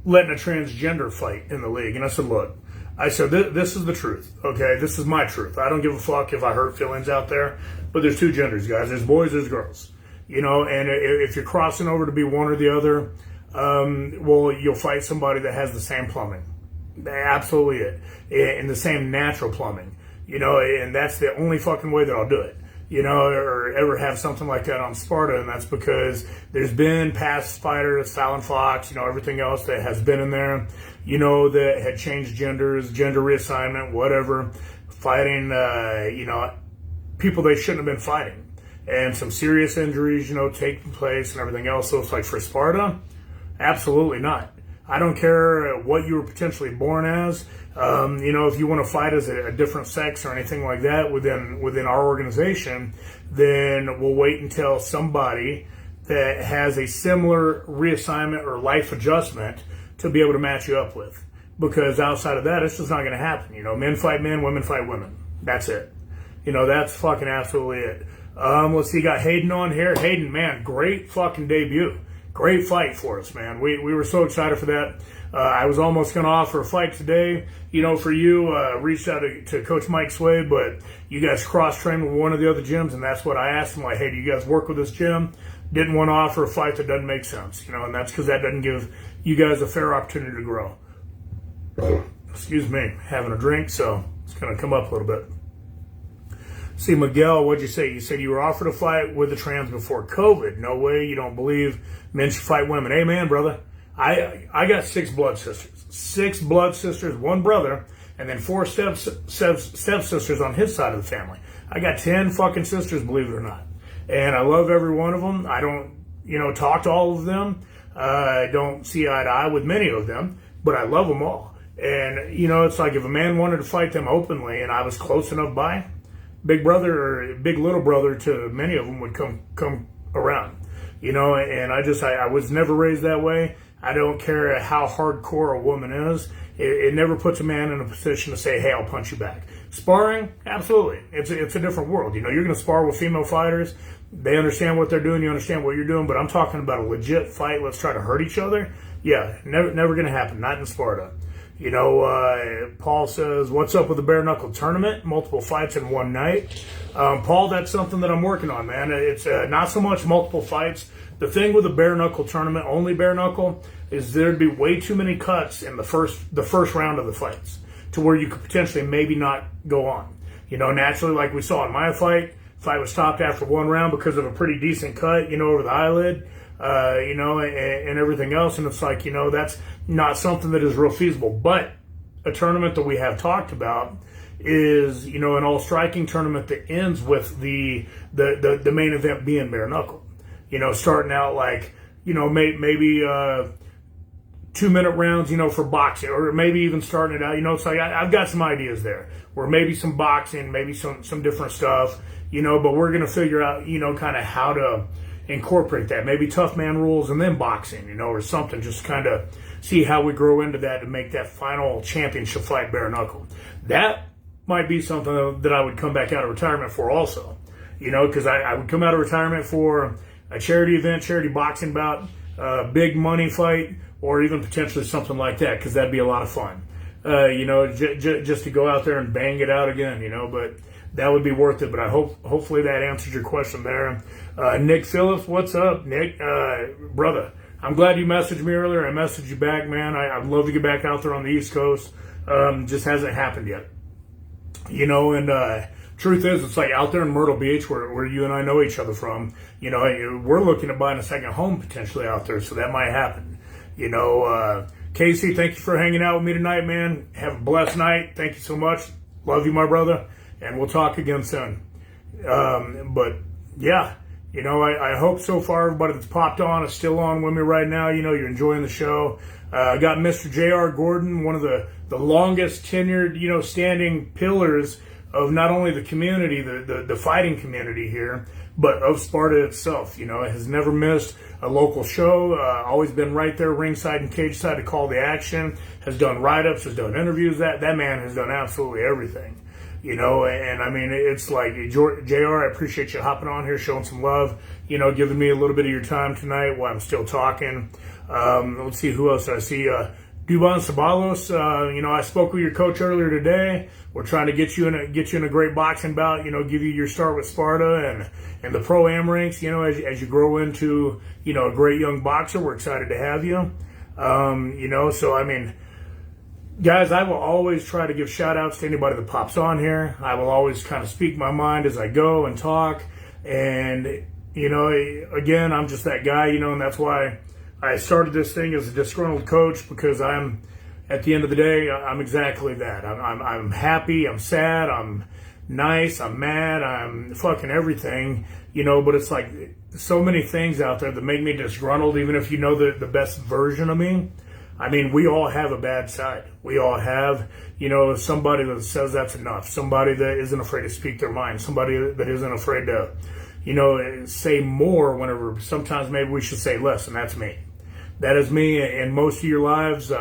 letting a transgender fight in the league? And I said, look, this is the truth, okay? This is my truth. I don't give a fuck if I hurt feelings out there, but there's two genders, guys. There's boys, there's girls, and if you're crossing over to be one or the other, well, you'll fight somebody that has the same plumbing. Absolutely it. And the same natural plumbing, and that's the only fucking way that I'll do it, or ever have something like that on Sparta. And that's because there's been past fighters, Fallon Fox, everything else that has been in there, that had changed genders, gender reassignment, whatever, fighting, people they shouldn't have been fighting. And some serious injuries, taking place and everything else. So it's like, for Sparta, absolutely not. I don't care what you were potentially born as. If you want to fight as a different sex or anything like that within our organization, then we'll wait until somebody that has a similar reassignment or life adjustment to be able to match you up with. Because outside of that, it's just not going to happen. Men fight men, women fight women. That's it. That's fucking absolutely it. Let's see, got Hayden on here. Hayden, man, great fucking debut. Great fight for us, man. We were so excited for that. I was almost going to offer a fight today, for you. Reached out to Coach Mike Sway, but you guys cross-trained with one of the other gyms, and that's what I asked him. Like, hey, do you guys work with this gym? Didn't want to offer a fight that doesn't make sense, and that's because that doesn't give you guys a fair opportunity to grow. Excuse me, having a drink, so it's going to come up a little bit. See, Miguel, what'd you say? You said you were offered a fight with the trans before COVID. No way. You don't believe men should fight women. Hey, man, brother. I got 6 blood sisters. 6 blood sisters, 1 brother, and then 4 stepsisters on his side of the family. I got 10 fucking sisters, believe it or not. And I love every one of them. I don't, talk to all of them. I don't see eye to eye with many of them, but I love them all. And, it's like if a man wanted to fight them openly and I was close enough by, big brother or big little brother to many of them would come around, and I was never raised that way. I don't care how hardcore a woman is. It never puts a man in a position to say, hey, I'll punch you back. Sparring, absolutely. It's a different world. You're going to spar with female fighters. They understand what they're doing. You understand what you're doing. But I'm talking about a legit fight. Let's try to hurt each other. Yeah, never going to happen. Not in Sparta. Paul says, what's up with the bare knuckle tournament? Multiple fights in one night. Paul, that's something that I'm working on, man. It's not so much multiple fights. The thing with the bare knuckle tournament, only bare knuckle, is there'd be way too many cuts in the first round of the fights to where you could potentially maybe not go on. Naturally, like we saw in my fight was stopped after 1 round because of a pretty decent cut, over the eyelid, and everything else. And it's like, that's not something that is real feasible. But a tournament that we have talked about is, an all striking tournament that ends with the main event being bare knuckle. Starting out like, maybe 2-minute rounds, for boxing, or maybe even starting it out, it's like I've got some ideas there where maybe some boxing, maybe some different stuff, but we're going to figure out, kind of how to incorporate that. Maybe tough man rules and then boxing, or something, just kind of see how we grow into that to make that final championship fight bare knuckle. That might be something that I would come back out of retirement for also, because I would come out of retirement for a charity event, charity boxing bout, big money fight, or even potentially something like that, because that'd be a lot of fun. Just to go out there and bang it out again, but that would be worth it. But hopefully that answers your question there. Nick Phillips, what's up, Nick? Brother, I'm glad you messaged me earlier. I messaged you back, man. I'd love to get back out there on the East Coast. Just hasn't happened yet. Truth is, it's like out there in Myrtle Beach where you and I know each other from, we're looking at buying a second home potentially out there, so that might happen. Casey, thank you for hanging out with me tonight, man. Have a blessed night. Thank you so much. Love you, my brother, and we'll talk again soon. But yeah, I hope so far everybody that's popped on is still on with me right now. You're enjoying the show. I got Mr. J.R. Gordon, one of the longest tenured, standing pillars of not only the community, the fighting community here, but of Sparta itself. Has never missed a local show, always been right there ringside and cage side to call the action, has done write-ups, has done interviews. That man has done absolutely everything. And I mean, it's like, JR, I appreciate you hopping on here, showing some love, giving me a little bit of your time tonight while I'm still talking. Let's see who else I see. Duban Sabalos, I spoke with your coach earlier today. We're trying to get you in a great boxing bout, give you your start with Sparta and the pro-am ranks, as you grow into, a great young boxer. We're excited to have you. So I mean, guys, I will always try to give shout outs to anybody that pops on here. I will always kind of speak my mind as I go and talk. And, again, I'm just that guy, and that's why I started this thing as a disgruntled coach, because at the end of the day, I'm exactly that. I'm happy, I'm sad, I'm nice, I'm mad, I'm fucking everything, but it's like so many things out there that make me disgruntled, even if you know the best version of me. I mean, we all have a bad side. We all have, somebody that says that's enough, somebody that isn't afraid to speak their mind, somebody that isn't afraid to, say more whenever sometimes maybe we should say less, and that's me. That is me. In most of your lives,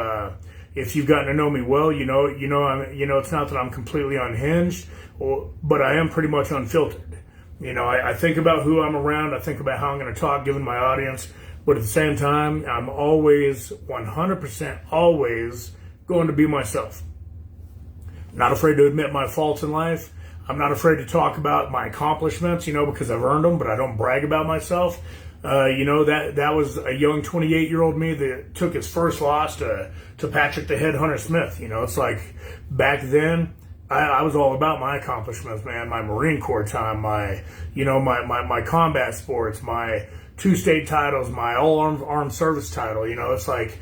if you've gotten to know me well, it's not that I'm completely unhinged, but I am pretty much unfiltered. I think about who I'm around. I think about how I'm going to talk, given my audience. But at the same time, I'm always, 100% always going to be myself. Not afraid to admit my faults in life. I'm not afraid to talk about my accomplishments, because I've earned them, but I don't brag about myself. That was a young 28-year-old me that took his first loss to Patrick the Headhunter Smith. It's like back then, I was all about my accomplishments, man. My Marine Corps time, my combat sports, my 2 state titles, my all armed service title. It's like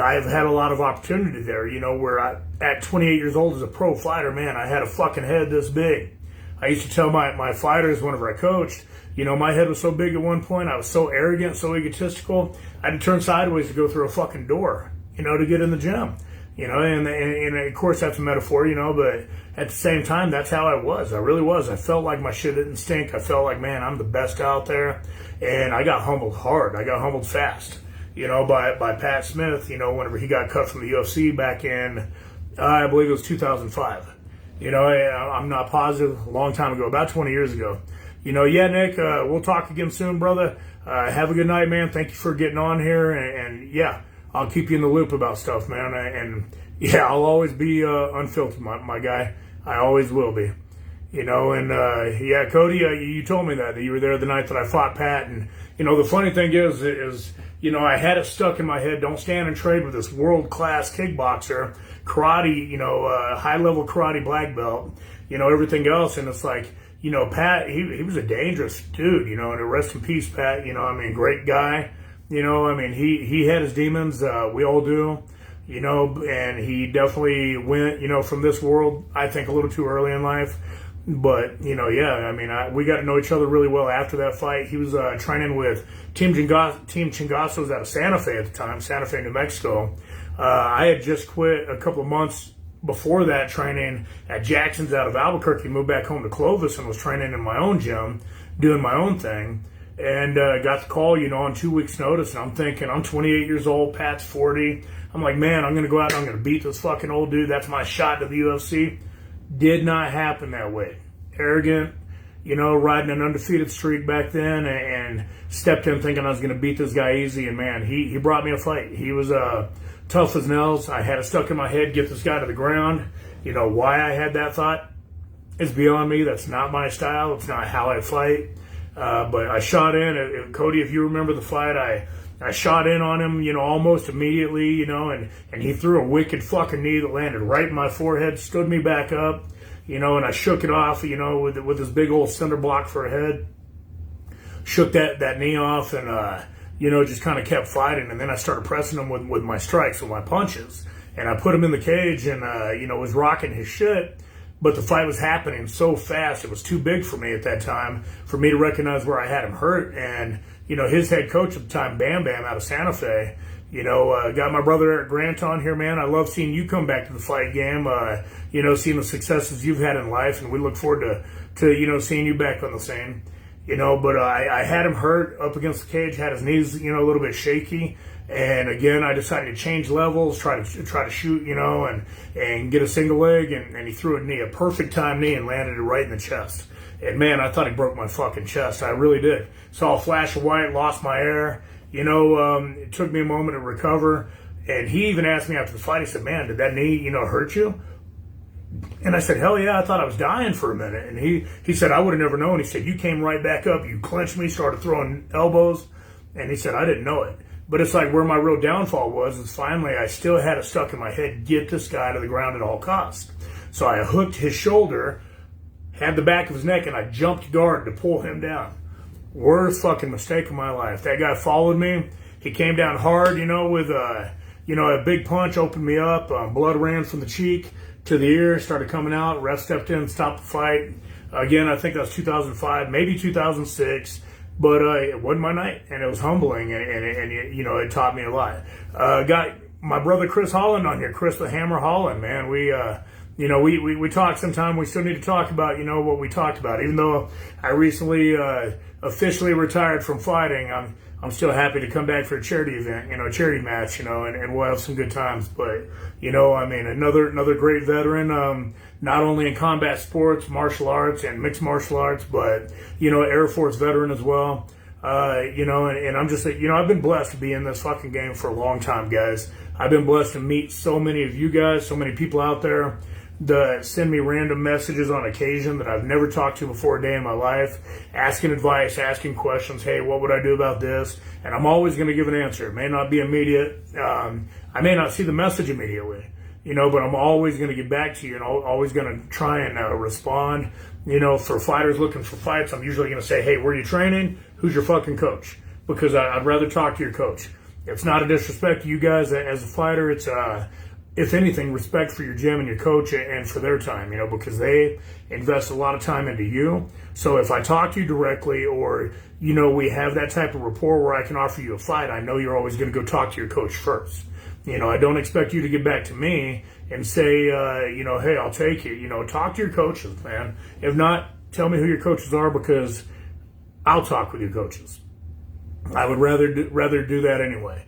I've had a lot of opportunity there. Where at 28 years old as a pro fighter, man, I had a fucking head this big. I used to tell my fighters whenever I coached, my head was so big at one point, I was so arrogant, so egotistical, I had to turn sideways to go through a fucking door, to get in the gym. And of course that's a metaphor, but at the same time, that's how I was. I really was. I felt like my shit didn't stink. I felt like, man, I'm the best out there. And I got humbled hard. I got humbled fast, by Pat Smith, whenever he got cut from the UFC back in, I believe it was 2005. I'm not positive, a long time ago, about 20 years ago. Yeah, Nick, we'll talk again soon, brother. Have a good night, man. Thank you for getting on here. And yeah, I'll keep you in the loop about stuff, man. And yeah, I'll always be unfiltered, my guy. I always will be. Yeah, Cody, you told me that you were there the night that I fought Pat. And, the funny thing is, I had it stuck in my head, don't stand and trade with this world-class kickboxer, karate, high-level karate black belt, everything else. And it's like, Pat, he was a dangerous dude, and rest in peace, Pat, great guy. He had his demons, we all do, and he definitely went, from this world, I think a little too early in life. But, yeah, we got to know each other really well after that fight. He was training with Team Chingasos out of Santa Fe at the time, Santa Fe, New Mexico. I had just quit a couple of months before that training at Jackson's out of Albuquerque, moved back home to Clovis and was training in my own gym, doing my own thing. And got the call, on 2 weeks' notice. And I'm thinking, I'm 28 years old, Pat's 40. I'm like, man, I'm going to go out and I'm going to beat this fucking old dude. That's my shot to the UFC. Did not happen that way. Arrogant, riding an undefeated streak back then, and stepped in thinking I was going to beat this guy easy. And man, he brought me a fight. He was tough as nails. I had it stuck in my head, get this guy to the ground. Why I had that thought is beyond me. That's not my style. It's not how I fight. But I shot in. Cody, if you remember the fight, I shot in on him, almost immediately, and he threw a wicked fucking knee that landed right in my forehead, stood me back up, and I shook it off, with this big old cinder block for a head. Shook that knee off and, just kind of kept fighting. And then I started pressing him with my strikes, with my punches. And I put him in the cage and, was rocking his shit. But the fight was happening so fast, it was too big for me at that time for me to recognize where I had him hurt. And, his head coach at the time, Bam Bam, out of Santa Fe, got my brother Eric Grant on here, man. I love seeing you come back to the fight game, seeing the successes you've had in life. And we look forward to seeing you back on the scene. But I had him hurt up against the cage, had his knees, a little bit shaky. And again, I decided to change levels, try to shoot, and get a single leg, and he threw a perfect time knee, and landed it right in the chest. And man, I thought he broke my fucking chest. I really did. Saw a flash of white, lost my air. It took me a moment to recover. And he even asked me after the fight, he said, man, did that knee, hurt you? And I said, hell yeah, I thought I was dying for a minute. And he said, I would have never known. He said, you came right back up, you clenched me, started throwing elbows. And he said, I didn't know it. But it's like where my real downfall was is finally I still had it stuck in my head, get this guy to the ground at all costs. So I hooked his shoulder, had the back of his neck, and I jumped guard to pull him down. Worst fucking mistake of my life. That guy followed me. He came down hard, with a big punch, opened me up. Blood ran from the cheek to the ear, started coming out. Ref stepped in, stopped the fight. Again, I think that was 2005, maybe 2006. But it wasn't my night, and it was humbling, and it taught me a lot. Got my brother Chris Holland on here, Chris the Hammer Holland, man. We talk sometime. We still need to talk about, what we talked about. Even though I recently officially retired from fighting, I'm still happy to come back for a charity event, a charity match, and we'll have some good times. But, another great veteran, not only in combat sports, martial arts, and mixed martial arts, but, Air Force veteran as well. And I'm just, I've been blessed to be in this fucking game for a long time, guys. I've been blessed to meet so many of you guys, so many people out there that send me random messages on occasion that I've never talked to before a day in my life, asking advice, asking questions. Hey, what would I do about this? And I'm always going to give an answer. It may not be immediate. I may not see the message immediately. but I'm always going to get back to you and always going to try and respond. For fighters looking for fights, I'm usually going to say, hey, where are you training? Who's your fucking coach? Because I'd rather talk to your coach. It's not a disrespect to you guys as a fighter. It's, if anything, respect for your gym and your coach and for their time, because they invest a lot of time into you. So if I talk to you directly or, we have that type of rapport where I can offer you a fight, I know you're always going to go talk to your coach first. I don't expect you to get back to me and say, hey, I'll take it. Talk to your coaches, man. If not, tell me who your coaches are because I'll talk with your coaches. I would rather do that anyway.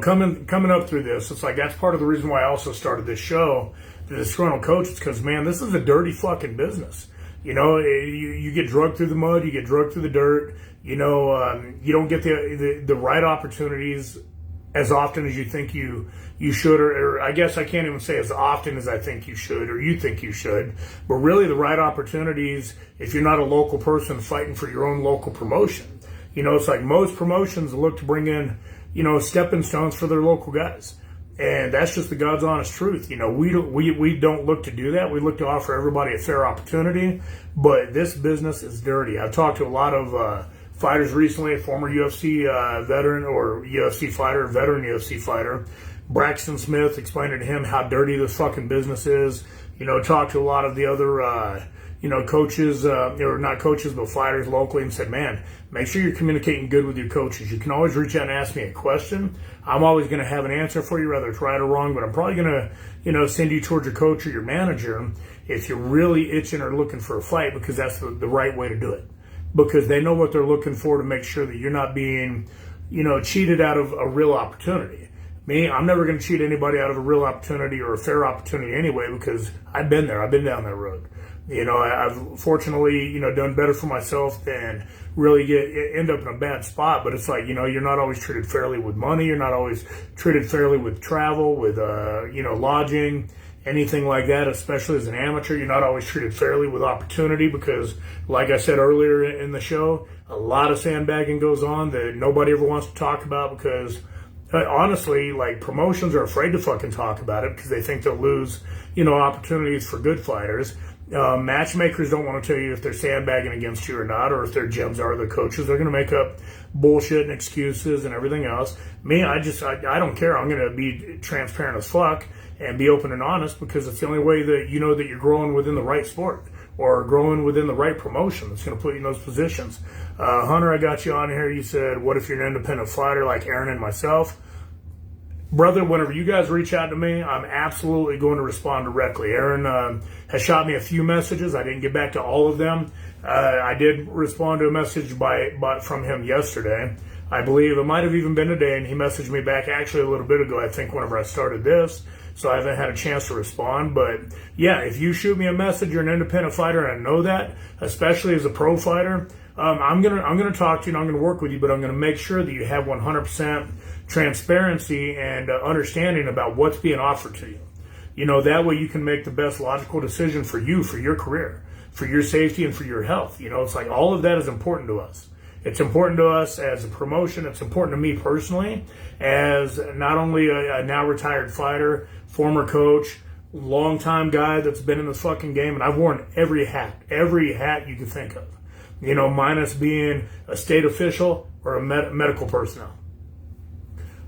Coming up through this, it's like that's part of the reason why I also started this show, the Disgruntl'd Coach, is because, man, this is a dirty fucking business. You get drugged through the mud, you get drugged through the dirt. You don't get the right opportunities as often as you think you should, or I guess I can't even say as often as I think you should, or you think you should, but really the right opportunities if you're not a local person fighting for your own local promotion. It's like most promotions look to bring in, stepping stones for their local guys. And that's just the God's honest truth. We don't look to do that. We look to offer everybody a fair opportunity, but this business is dirty. I've talked to a lot of fighters recently, a former UFC veteran or UFC fighter, veteran UFC fighter, Braxton Smith, explaining to him how dirty this fucking business is. Talked to a lot of the other, coaches, or not coaches, but fighters locally and said, man, make sure you're communicating good with your coaches. You can always reach out and ask me a question. I'm always going to have an answer for you, whether it's right or wrong, but I'm probably going to, send you towards your coach or your manager if you're really itching or looking for a fight, because that's the right way to do it. Because they know what they're looking for to make sure that you're not being, cheated out of a real opportunity. Me, I'm never going to cheat anybody out of a real opportunity or a fair opportunity anyway, because I've been there. I've been down that road. I've fortunately, done better for myself than really end up in a bad spot. But it's like, you're not always treated fairly with money. You're not always treated fairly with travel, with, lodging, anything like that, especially as an amateur. You're not always treated fairly with opportunity because, like I said earlier in the show, a lot of sandbagging goes on that nobody ever wants to talk about because, honestly, like, promotions are afraid to fucking talk about it because they think they'll lose, opportunities for good fighters. Matchmakers don't want to tell you if they're sandbagging against you or not, or if their gyms are the coaches. They're going to make up bullshit and excuses and everything else. Me, I don't care. I'm going to be transparent as fuck and be open and honest because it's the only way that you know that you're growing within the right sport or growing within the right promotion that's going to put you in those positions. Hunter, I got you on here. You said, what if you're an independent fighter like Aaron and myself? Brother, whenever you guys reach out to me, I'm absolutely going to respond directly. Aaron has shot me a few messages. I didn't get back to all of them. I did respond to a message from him yesterday. I believe it might have even been today, and he messaged me back actually a little bit ago, I think, whenever I started this. So I haven't had a chance to respond. But yeah, if you shoot me a message, you're an independent fighter, and I know that, especially as a pro fighter, I'm gonna talk to you and I'm gonna work with you, but I'm gonna make sure that you have 100% transparency and understanding about what's being offered to you. That way you can make the best logical decision for you, for your career, for your safety, and for your health. It's like all of that is important to us. It's important to us as a promotion. It's important to me personally as not only a now retired fighter, former coach, longtime guy that's been in this fucking game, and I've worn every hat you can think of. Minus being a state official or a medical personnel.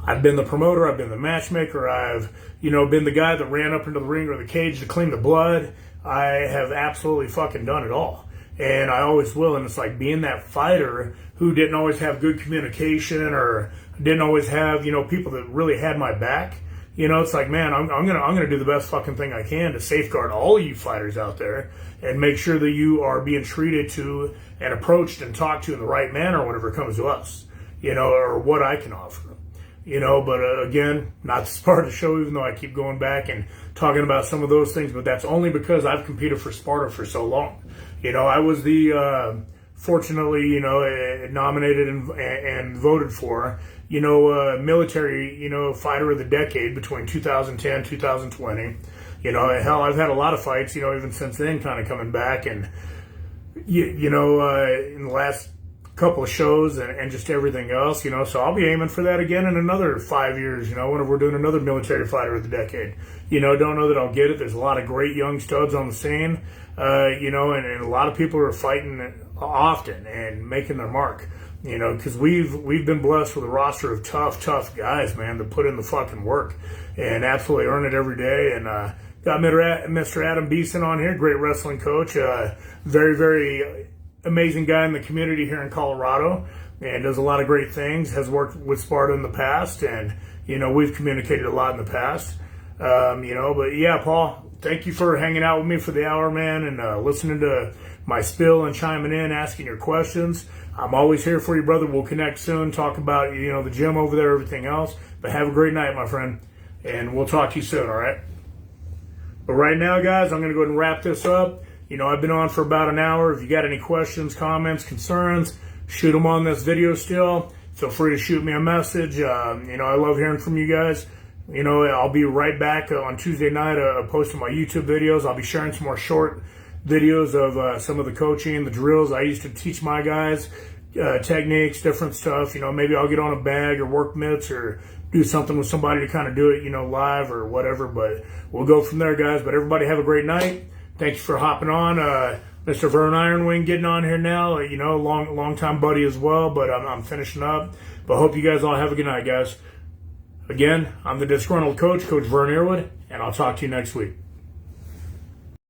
I've been the promoter, I've been the matchmaker, I've, been the guy that ran up into the ring or the cage to clean the blood. I have absolutely fucking done it all. And I always will. And it's like being that fighter who didn't always have good communication or didn't always have, people that really had my back. It's like, man, I'm gonna do the best fucking thing I can to safeguard all of you fighters out there and make sure that you are being treated to and approached and talked to in the right manner whenever it comes to us, or what I can offer. But again, not this part of the show, even though I keep going back and talking about some of those things, but that's only because I've competed for Sparta for so long. I was the, fortunately, nominated and voted for, military, fighter of the decade between 2010, 2020. Hell, I've had a lot of fights, even since then, kind of coming back. And, in the last couple of shows and just everything else, so I'll be aiming for that again in another 5 years, whenever we're doing another military fighter of the decade. Don't know that I'll get it. There's a lot of great young studs on the scene, and a lot of people are fighting often and making their mark, because we've been blessed with a roster of tough guys, man, that put in the fucking work and absolutely earn it every day. And got Mr. Adam Beeson on here, great wrestling coach, very amazing guy in the community here in Colorado, and does a lot of great things, has worked with Sparta in the past, and, we've communicated a lot in the past, but yeah, Paul, thank you for hanging out with me for the hour, man, and listening to my spill and chiming in, asking your questions. I'm always here for you, brother. We'll connect soon, talk about, the gym over there, everything else, but have a great night, my friend, and we'll talk to you soon, all right? But right now, guys, I'm going to go ahead and wrap this up. I've been on for about an hour. If you got any questions, comments, concerns, shoot them on this video still. Feel free to shoot me a message. I love hearing from you guys. I'll be right back on Tuesday night posting my YouTube videos. I'll be sharing some more short videos of some of the coaching, the drills I used to teach my guys, techniques, different stuff. Maybe I'll get on a bag or work mitts or do something with somebody to kind of do it, live or whatever. But we'll go from there, guys. But everybody have a great night. Thank you for hopping on. Mr. Vern Ironwing getting on here now. Long time buddy as well, but I'm finishing up. But hope you guys all have a good night, guys. Again, I'm the Disgruntled Coach, Coach Vern Earwood, and I'll talk to you next week.